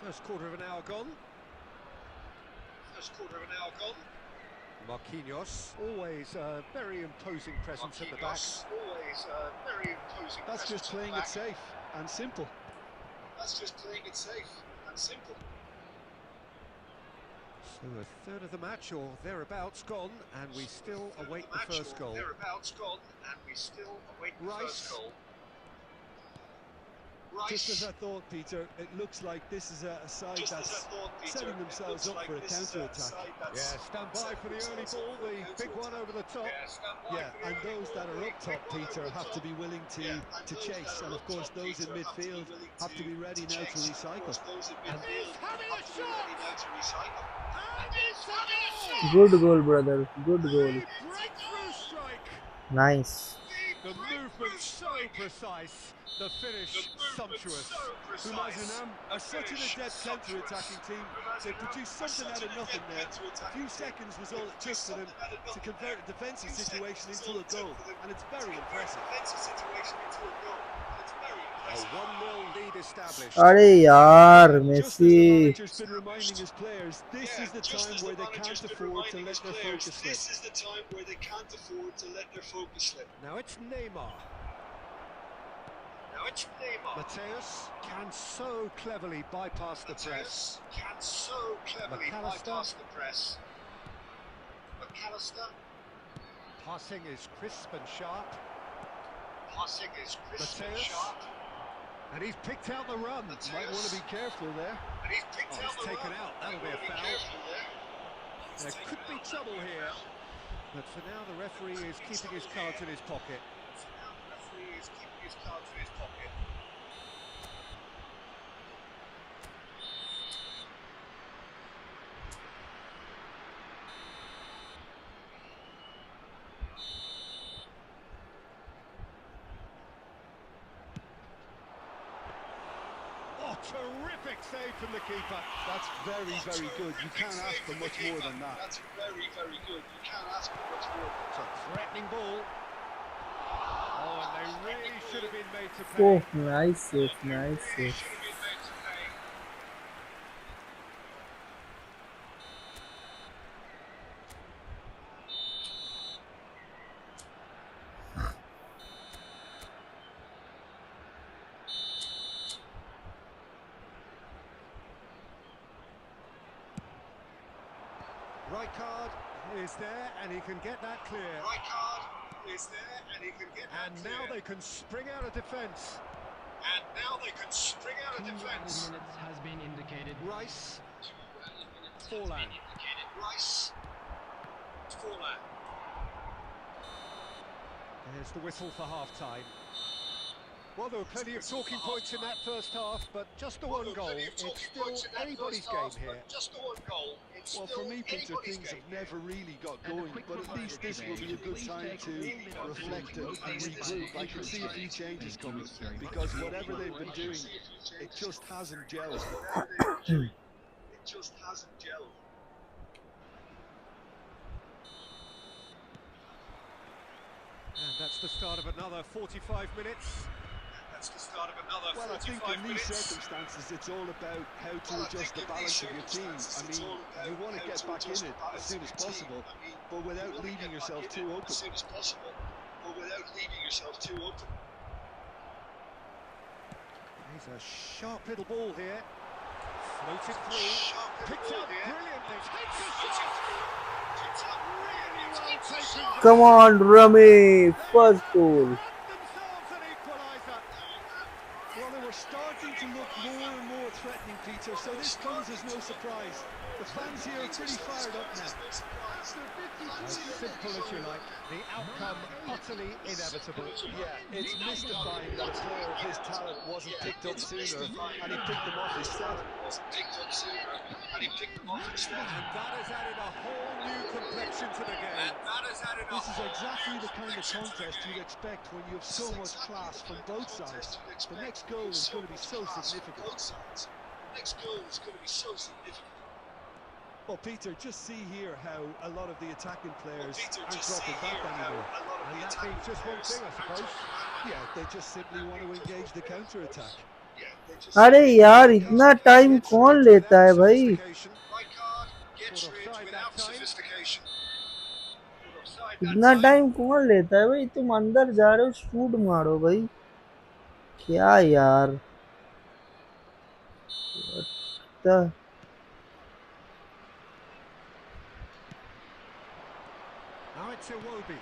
First quarter of an hour gone. Marquinhos, always a very imposing presence at the back. That's just playing it safe and simple. So a third of the match or thereabouts gone, and we still await the first goal. Rice. Just as I thought, Peter, it looks like this is a side that's setting themselves up for a counter-attack. Yeah, stand by for the early ball, the big one over the top. Yeah, and those that are up top, Peter, have to be willing to chase, and of course those in midfield have to be ready now to recycle. And he's having a shot! And it's a goal! Good goal, brother. Good goal. The breakthrough strike! Nice. The movement so precise, the finish sumptuous. Nottingham are such an adept counter-attacking team. They produced something out of nothing there. A few seconds was all it took for them to convert a defensive situation into a goal, and it's very impressive. A 1-0 lead established. अरे यार And just as the Messi manager's been reminding his players, this is the time where they can't afford to let their focus slip. Now it's Neymar. Mateus can so cleverly bypass the press. McAllister. Passing is crisp and sharp. Mateus. And he's picked out the run. Might want to be careful there. Oh, it's taken out. That'll be a foul. There could be trouble here. But for now, the referee is keeping his cards in his pocket. Oh, terrific save from the keeper. That's very, very good. You can't ask for much more than that. It's a threatening ball. Oh, and they really should have been made to pay. Oh nice save nice save Right card is there, and he can get that clear. And now they can spring out of defence. Minutes has been indicated. Rice. Forlan. There's the whistle for half-time. Well, there were plenty of talking points in that first half, but just the one goal. It's still anybody's game here. Well, for me, Peter, things have never really got going, but at least this will be a good time to reflect and regroup. I can see a few changes coming, because whatever they've been doing, it just hasn't gelled. And that's the start of another 45 minutes. Well, I think in these circumstances, it's all about how to adjust the balance of your team. I mean, you want to get back in it as soon as possible, but without leaving yourself too open. Here's a sharp little ball here. Floated through. Picked up brilliantly. Takes a shot. Really well taken. Come on, Rami, first goal. Themselves an equaliser. Well, they were starting to look more and more threatening, Peter, so this comes as no surprise. The fans here are pretty fired up now. As simple as you like, the outcome utterly inevitable. Yeah, it's mystifying that a player of his talent wasn't picked up sooner, and he picked them off instead. And that has added a whole new complexion to the game. This is exactly the kind of contest you'd expect when you have so much class from both sides. The next goal is going to be so significant. Well, Peter, just see here how a lot of the attacking players aren't dropping back anymore. And that means just one thing, I suppose. Yeah, they just simply want to engage the counter-attack. अरे यार इतना time कौन लेता है भाई इतना time कौन लेता है भाई तुम अंदर जा रहे हो शूट मारो भाई क्या यार What Now it's Iwobi.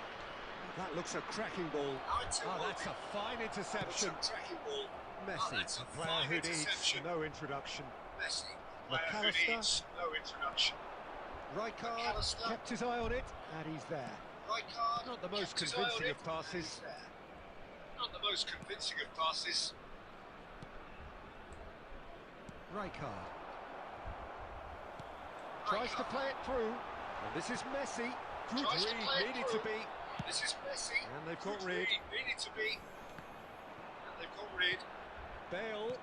That looks a cracking ball. Oh, that's a fine interception. Messi, a player who needs no introduction. McAllister. Rijkaard kept his eye on it, and he's there. Not the most convincing of passes. Rijkaard. Tries to play it through. And this is Messi. Good read, needed to be. This is Messi. And they've got rid. Needed to be. And they've got rid. Bale.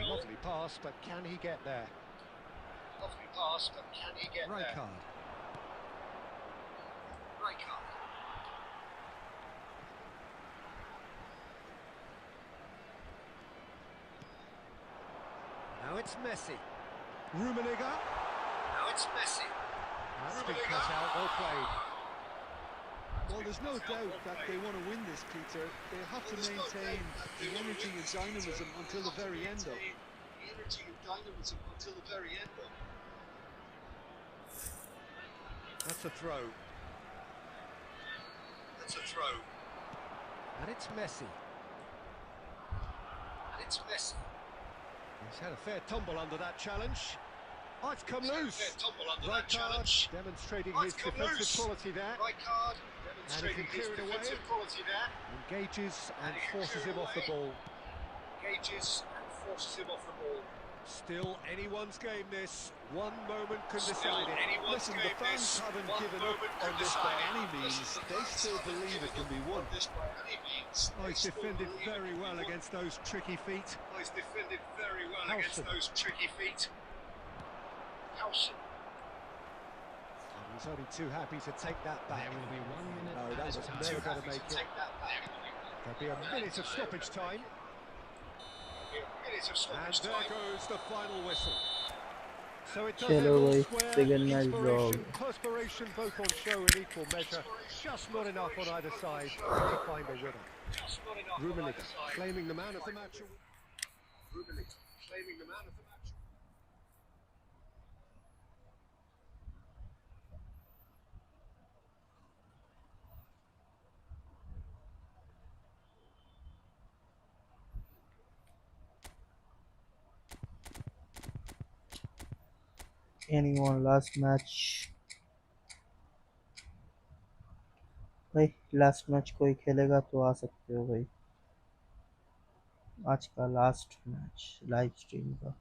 Lovely pass, but can he get there? Lovely pass, but can he get there? Card. Right card. Now it's Messi. Rummenigge. Now it's Messi. That's been cut out, well played. Well, there's no doubt that they want to win this, Peter. They have to maintain the energy and dynamism until the very end, though. That's a throw. That's a throw. And it's Messi. And it's Messi. He's had a fair tumble under that challenge. Oh, it's come loose. Right card, demonstrating his defensive quality there. Right card, demonstrating his defensive quality there. Engages and forces him off the ball. Engages and forces him off the ball. Still anyone's game this. One moment can decide it. Listen, the fans haven't given up on this by any means. They still believe it can be won. Oh, he's defended very well against those tricky feet. Oh, he's defended very well against those tricky feet. Howson. He's only too happy to take that back. There will be 1 minute. No, that was never going to make it. There'll be a minute of stoppage time. And there goes the final whistle. So it does Chalo square, second match draw. inspiration, perspiration both on show in equal measure. Just not enough on either side to find a winner. Rummenigge claiming the man of the match. Rummenigge claiming the man of the match. Anyone last match? भाई last match कोई खेलेगा तो आ सकते हो भाई, आज का last match live stream का।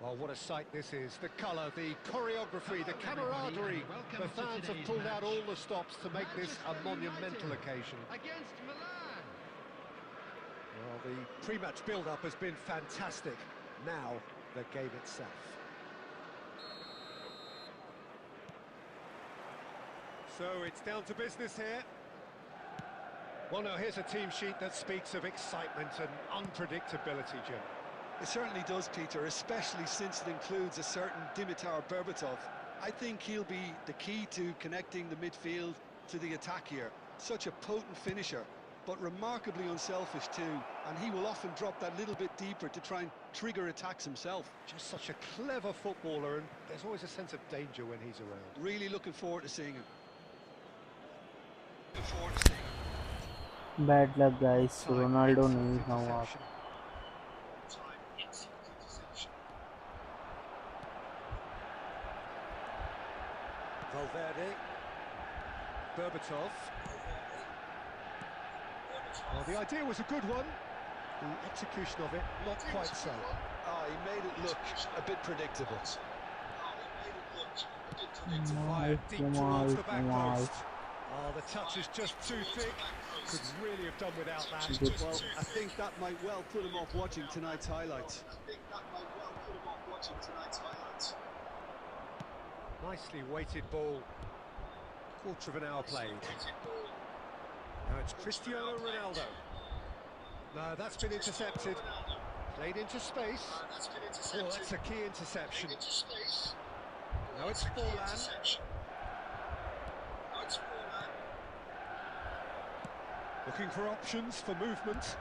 Well, what a sight this is. The colour, the choreography, the camaraderie. The fans have pulled out all the stops to make this a monumental occasion. Against Milan. Well, the pre-match build-up has been fantastic. Now, the game itself. So it's down to business here. Well, now here's a team sheet that speaks of excitement and unpredictability, Jim. It certainly does, Peter, especially since it includes a certain Dimitar Berbatov. I think he'll be the key to connecting the midfield to the attack here. Such a potent finisher, but remarkably unselfish too, and he will often drop that little bit deeper to try and trigger attacks himself. Just such a clever footballer, and there's always a sense of danger when he's around. Really looking forward to seeing him. Bad luck guys, Ronaldo नहीं था वहाँ पे. Valverde, Berbatov. Well, the idea was a good one. The execution of it, not quite so. Oh, he made it look a bit predictable. Fired deep towards the back post. Oh, the touch is just too thick. Could really have done without that. Well, I think that might well put him off watching tonight's highlights. Nicely weighted ball. Quarter of an hour played. Now it's Cristiano Ronaldo. No, that's been intercepted. Played into space. Oh, that's a key interception. Now it's Forlan. Looking for options for movement.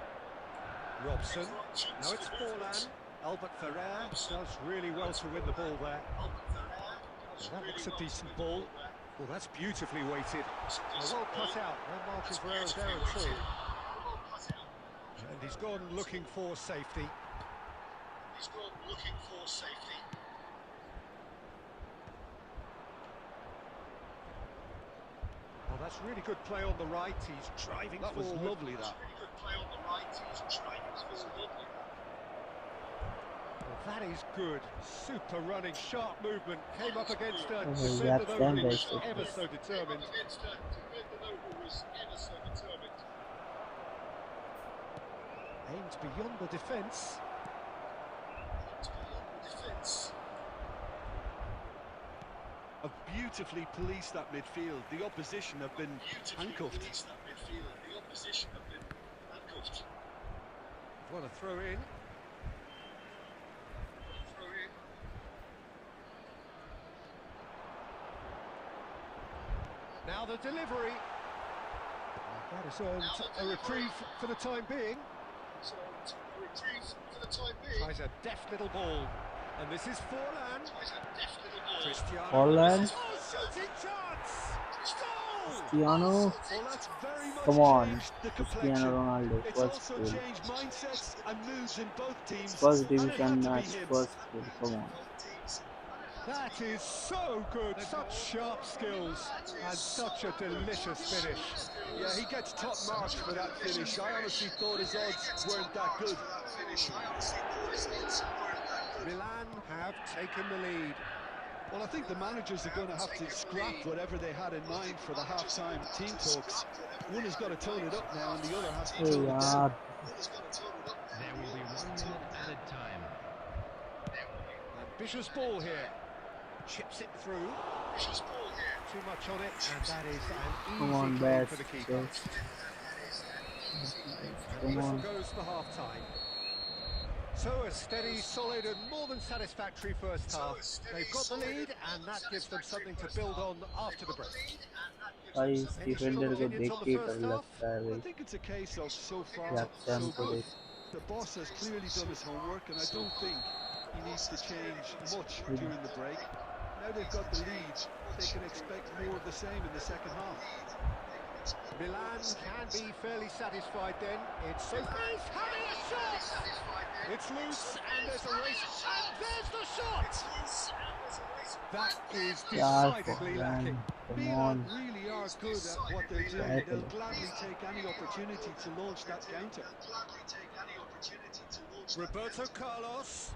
Robson. Now it's Forlan. Albert Ferrer does really well to win the ball there. That looks a decent ball. Well, that's beautifully weighted. Well cut out. No marking for errors there at all. And he's gone looking for safety. Well, that's really good play on the right. He's driving That was forward. lovely, that. Well, that is good. Super running, sharp movement. Came up against a Oh, defender that's though them who was basically. ever so determined. Aimed beyond the defence. Have beautifully policed that midfield. The opposition have been handcuffed. Want to throw in. Now the delivery. That has earned a reprieve for the time being. Tries a deft little ball. And this is Forlan. Cristiano. Forlan. Oh, shooting chance! Goal! Cristiano, Well, that's very much come on, changed the Cristiano complexion. Ronaldo, It's first also goal. changed mindsets and moods in both teams. First and it division had to match, be him. first goal, come on. That is so good, such sharp skills and such a delicious finish. Yeah, he gets top marks for that finish. I honestly thought his odds weren't that good. Milan have taken the lead. Well, I think the managers are going to have to scrap whatever they had in mind for the half-time team talks. One has got to tone it up now and the other has to Hey tone it down. yaar, There will be 1 minute added time. Ambitious ball here. Chips it through. Too much on it, and that is an come on, easy goal best, for the keeper. best. And Come the whistle on. goes for half-time. So a steady, solid and more than satisfactory first half. They've got the lead and that gives them something to build on after the break. भाई इस defender को देख के ही डर लगता है Well, I भाई. think it's a case of so far, Jackson so को good. देख. The boss has clearly done his homework, and I don't think he needs to change much during the break. Now they've got the lead, they can expect more of the same in the second half. Milan can be fairly satisfied then. It's so he's having a shot! It's loose and there's a race and there's the shot! That is यार decidedly Forlan, lacking. come Milan on. really are good at what they're doing. Right. They'll gladly take any opportunity to launch that counter. Roberto Carlos.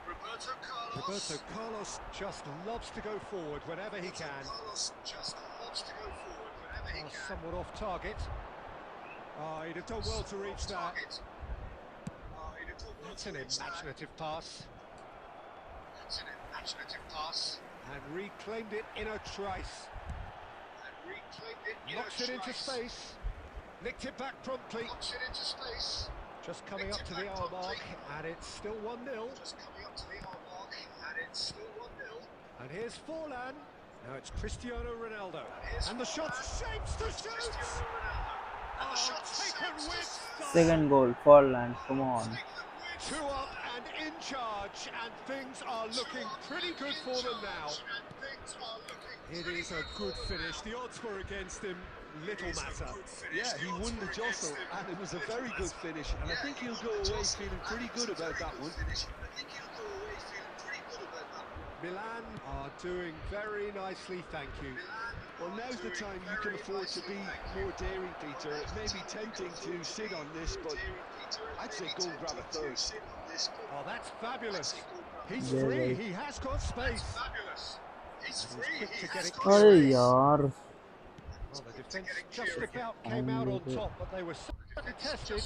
Roberto Carlos just loves to go forward whenever he can. Somewhat off target. Oh, he'd have done well to reach that. That's an imaginative pass. And reclaimed it in a trice. Knocks it into space. Nicked it back promptly. Just coming up to the hour mark, and it's still 1-0. And here's Forlan. Now it's Cristiano Ronaldo. And the shot shapes the shoot! Oh, taken with style. Second goal for Land. Come on. 2 up and in charge, and things are looking pretty good for them now. It is a good finish. The odds were against him. Little matter. Yeah, he won the jostle, and it was a very good finish, and I think he'll go away feeling pretty good about that one. Milan are doing very nicely, thank you. Well, now's the time you can afford to be more daring, Peter. It may be tempting to sit on this, but I'd say go and grab a third. Oh, that's fabulous. He's Yeah, free, right. he has got space. He's quick to get it अरे clear. यार Well, the defence just about came out on top, but they were certainly tested.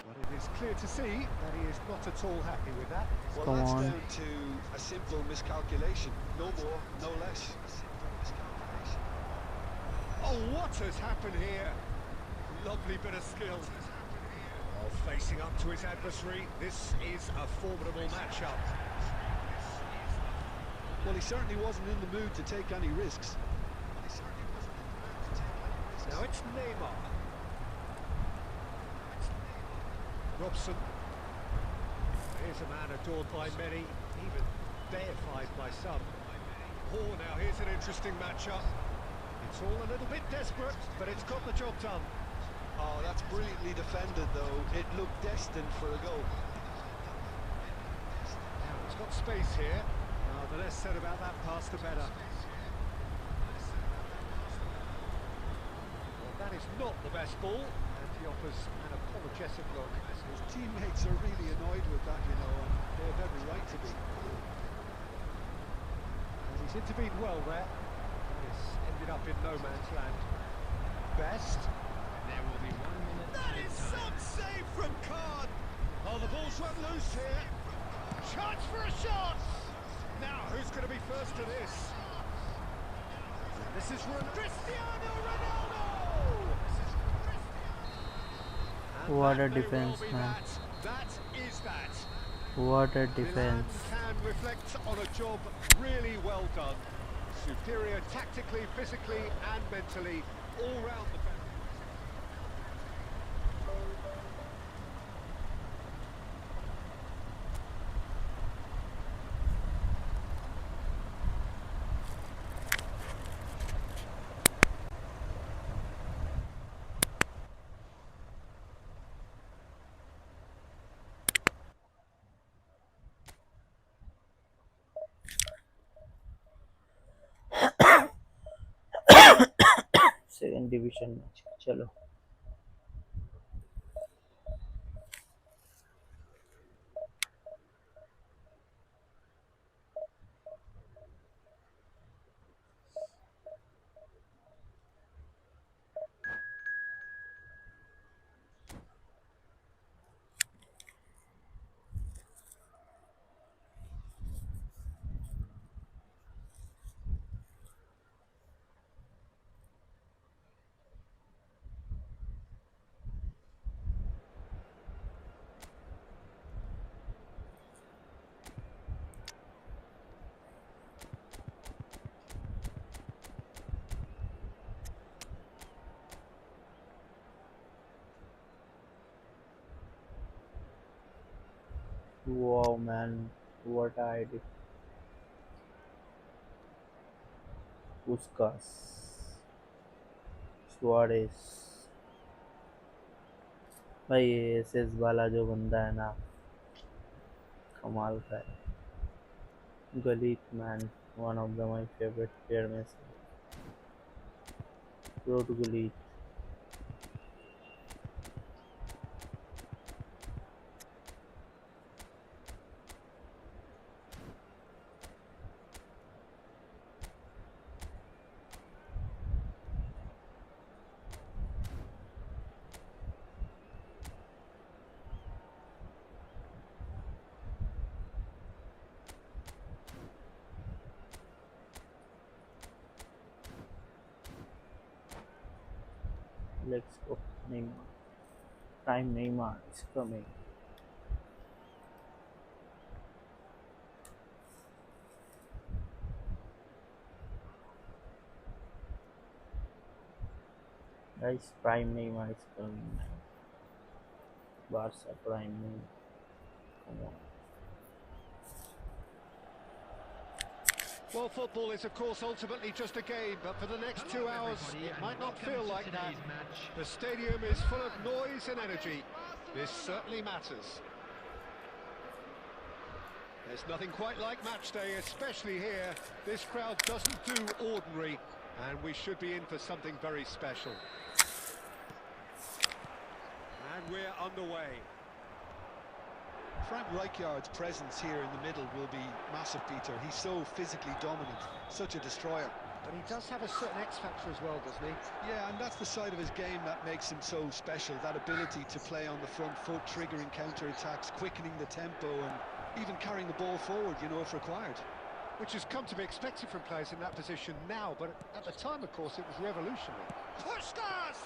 But it is clear to see that he is not at all happy with that. Well, Come that's on. down to a simple miscalculation. No more, no less. Oh, what has happened here? Lovely bit of skill. Oh, facing up to his adversary, this is a formidable matchup. Well, he certainly wasn't in the mood to take any risks. Now it's Neymar. Robson. Here's a man adored by many, even deified by some. Oh, now here's an interesting matchup. It's all a little bit desperate, but it's got the job done. Oh, that's brilliantly defended, though. It looked destined for a goal. Now it's got space here. The less said about that pass, the better. Well, that is not the best ball, and he offers an apologetic look. His teammates are really annoyed with that, you know, and they have every right to be. And he's intervened well there. It's ended up in no man's land. Best. There will be 1 minute. That is some save from Khan. Oh, the ball's run loose here. Chance for a shot. Now, who's going to be first to this? This is Cristiano Ronaldo. And What that a may defense, well be man. That is that. what a Milan defense. can reflect on a job really well done. Superior tactically, physically, and mentally, all round the bench. Second division match चलो wow man what I did Puskas Suarez भाई ये SS वाला जो बंदा है ना कमाल का है Gullit man one of the my favourite player में से Ruud Gullit Let's go. Neymar. Prime Neymar is coming. Guys, Prime Neymar is coming now. Barca Prime Neymar. Come on. Well, football is, of course, ultimately just a game, but for the next 2 hours, it might not feel like that. The stadium is full of noise and energy. This certainly matters. There's nothing quite like match day, especially here. This crowd doesn't do ordinary, and we should be in for something very special. And we're underway. Frank Rijkaard's presence here in the middle will be massive, Peter. He's so physically dominant, such a destroyer. But he does have a certain X-factor as well, doesn't he? Yeah, and that's the side of his game that makes him so special, that ability to play on the front foot, triggering counter-attacks, quickening the tempo, and even carrying the ball forward, you know, if required. Which has come to be expected from players in that position now, but at the time, of course, it was revolutionary. Puskas!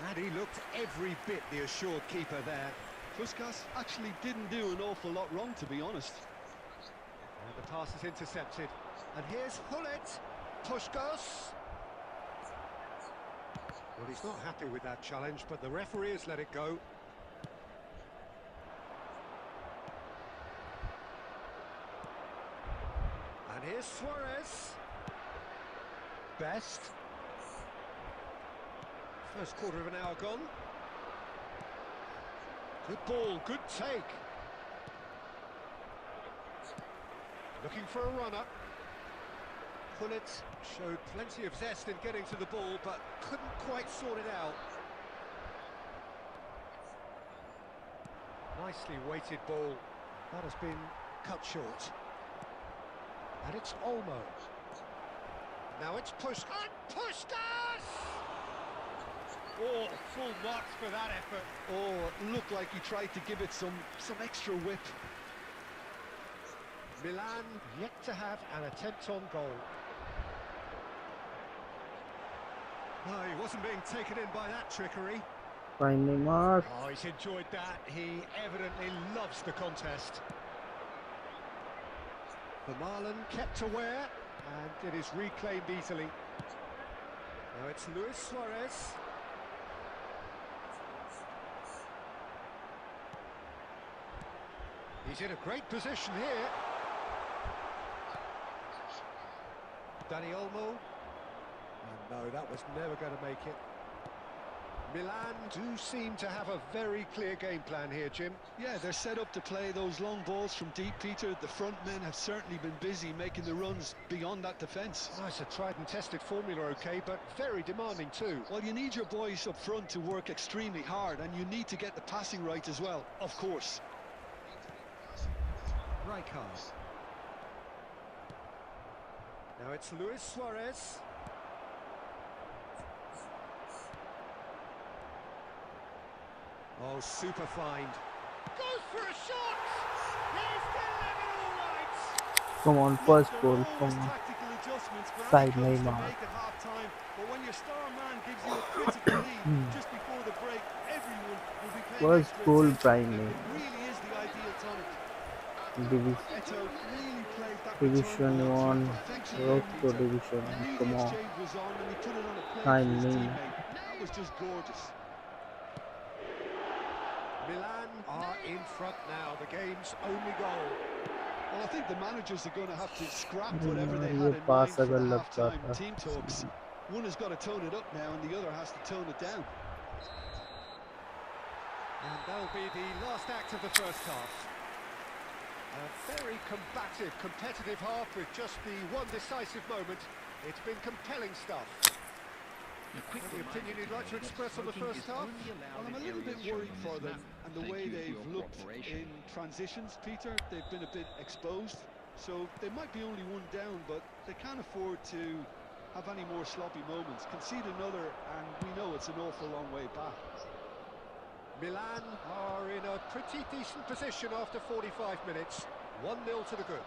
And he looked every bit the assured keeper there. Puskas actually didn't do an awful lot wrong, to be honest. And the pass is intercepted. And here's Hullet. Puskas. Well, he's not happy with that challenge, but the referee has let it go. And here's Suarez. Best. First quarter of an hour gone. Good ball, good take. Looking for a runner. Hullet showed plenty of zest in getting to the ball, but couldn't quite sort it out. Nicely weighted ball. That has been cut short. And it's Olmo. Now it's Puskas. Puskas! Oh, full marks for that effort. Oh, it looked like he tried to give it some extra whip. Milan yet to have an attempt on goal. No, he wasn't being taken in by that trickery. Prime Neymar. Oh, he's enjoyed that. He evidently loves the contest. Vermaelen kept aware, and it is reclaimed easily. Now it's Luis Suarez. He's in a great position here. Dani Olmo. And no, that was never going to make it. Milan do seem to have a very clear game plan here, Jim. Yeah, they're set up to play those long balls from deep, Peter. The front men have certainly been busy making the runs beyond that defence. Oh, it's a tried and tested formula, OK, but very demanding too. Well, you need your boys up front to work extremely hard, and you need to get the passing right as well, of course. Rijkaard. Now it's Luis Suarez. Oh, super find. Goes for a shot! He's delivered all right! Come on, first goal. Come on. Tactical adjustments for Prime any coach to Neymar. make at half-time, but when your star man gives you a critical lead just before the break, everyone will be paying First extra goal, attention. Prime It Neymar. really is the ideal tonic. Division Eto really played that Division return ball 1. to perfection Road there, to Peter. Division He 1. knew Come the on. exchange was on and he put it on a plate Prime for his Neymar. teammate. That was just gorgeous. Milan are in front now. The game's only goal. Well, I think the managers are going to have to scrap whatever they ये had in pass mind for अगर the लगता half-time था team talks. One has got to tone it up now and the other has to tone it down. And that'll be the last act of the first half. A very combative, competitive half with just the one decisive moment. It's been compelling stuff. Any opinion you'd like to express on the first half? Well, I'm a little bit worried for them and the way they've looked in transitions, Peter. They've been a bit exposed, so they might be only one down, but they can't afford to have any more sloppy moments. Concede another, and we know it's an awful long way back. Milan are in a pretty decent position after 45 minutes. 1-0 to the good.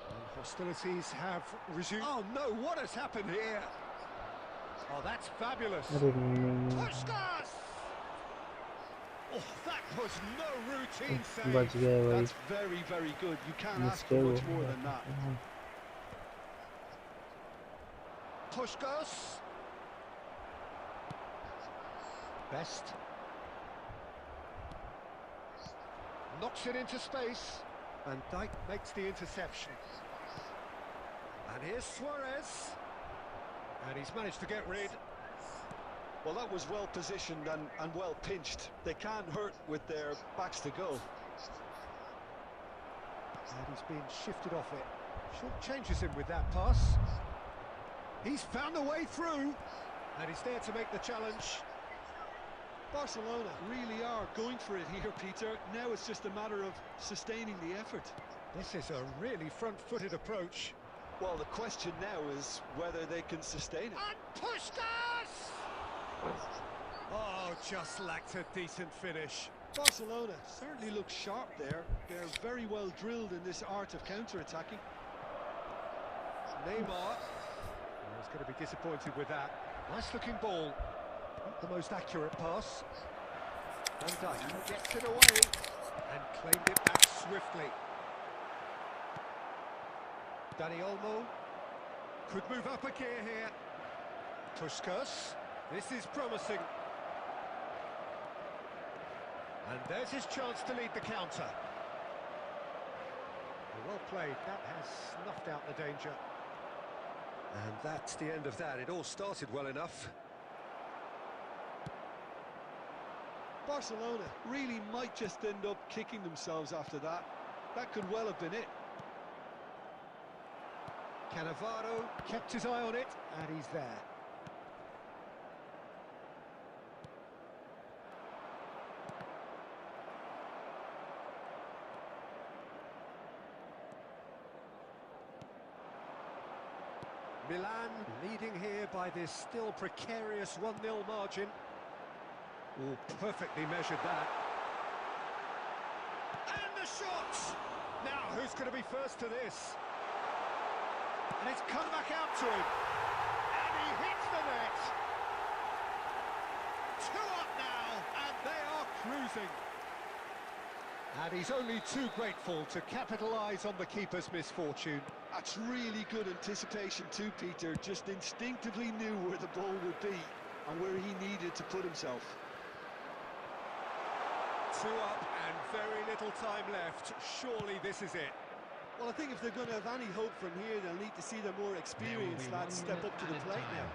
And hostilities have resumed. Oh no, what has happened here? Oh, that's fabulous. अरे नहीं Puskás! Oh, that was no routine बच save. गए भाई That's very, very good. You can't ask for mistake हो much more गया than that. हाँ, Puskás. Best. Knocks it into space. Van Dijk makes the interception. And here's Suarez. And he's managed to get rid. Well, that was well positioned and well pinched. They can't hurt with their backs to go. And he's being shifted off it. Short changes him with that pass. He's found a way through. And he's there to make the challenge. Barcelona really are going for it here, Peter. Now it's just a matter of sustaining the effort. This is a really front-footed approach. Well, the question now is whether they can sustain it. And Puskás! Oh, just lacked a decent finish. Barcelona certainly look sharp there. They're very well drilled in this art of counter-attacking. Neymar. Oh, he's going to be disappointed with that. Nice-looking ball. Not the most accurate pass. Van Dijk gets it away and claimed it back swiftly. Dani Olmo could move up a gear here. Puskás, this is promising. And there's his chance to lead the counter. Well played, that has snuffed out the danger. And that's the end of that. It all started well enough. Barcelona really might just end up kicking themselves after that. That could well have been it. Cannavaro kept his eye on it, and he's there. Milan leading here by this still precarious 1-0 margin. Oh, perfectly measured that. And the shot! Now, who's going to be first to this? And it's come back out to him. And he hits the net. 2 up now, and they are cruising. And he's only too grateful to capitalise on the keeper's misfortune. That's really good anticipation too, Peter. Just instinctively knew where the ball would be and where he needed to put himself. 2 up and very little time left. Surely this is it. Well, I think if they're going to have any hope from here, they'll need to see the more experienced lads step up to the plate now.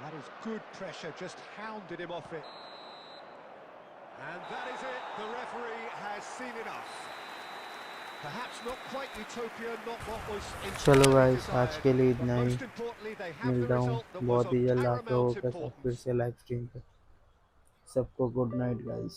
That is good pressure, just hounded him off it. And that is it, the referee has seen enough. Perhaps not quite utopia, not what was चलो entirely guys आज desired, के लिए but इतना ही most importantly they have the मिलता हूँ result that was बहुत of ही जल्द आप लोगों paramount के साथ फिर importance. से लाइव स्ट्रीम पे सबको गुड नाइट गाइस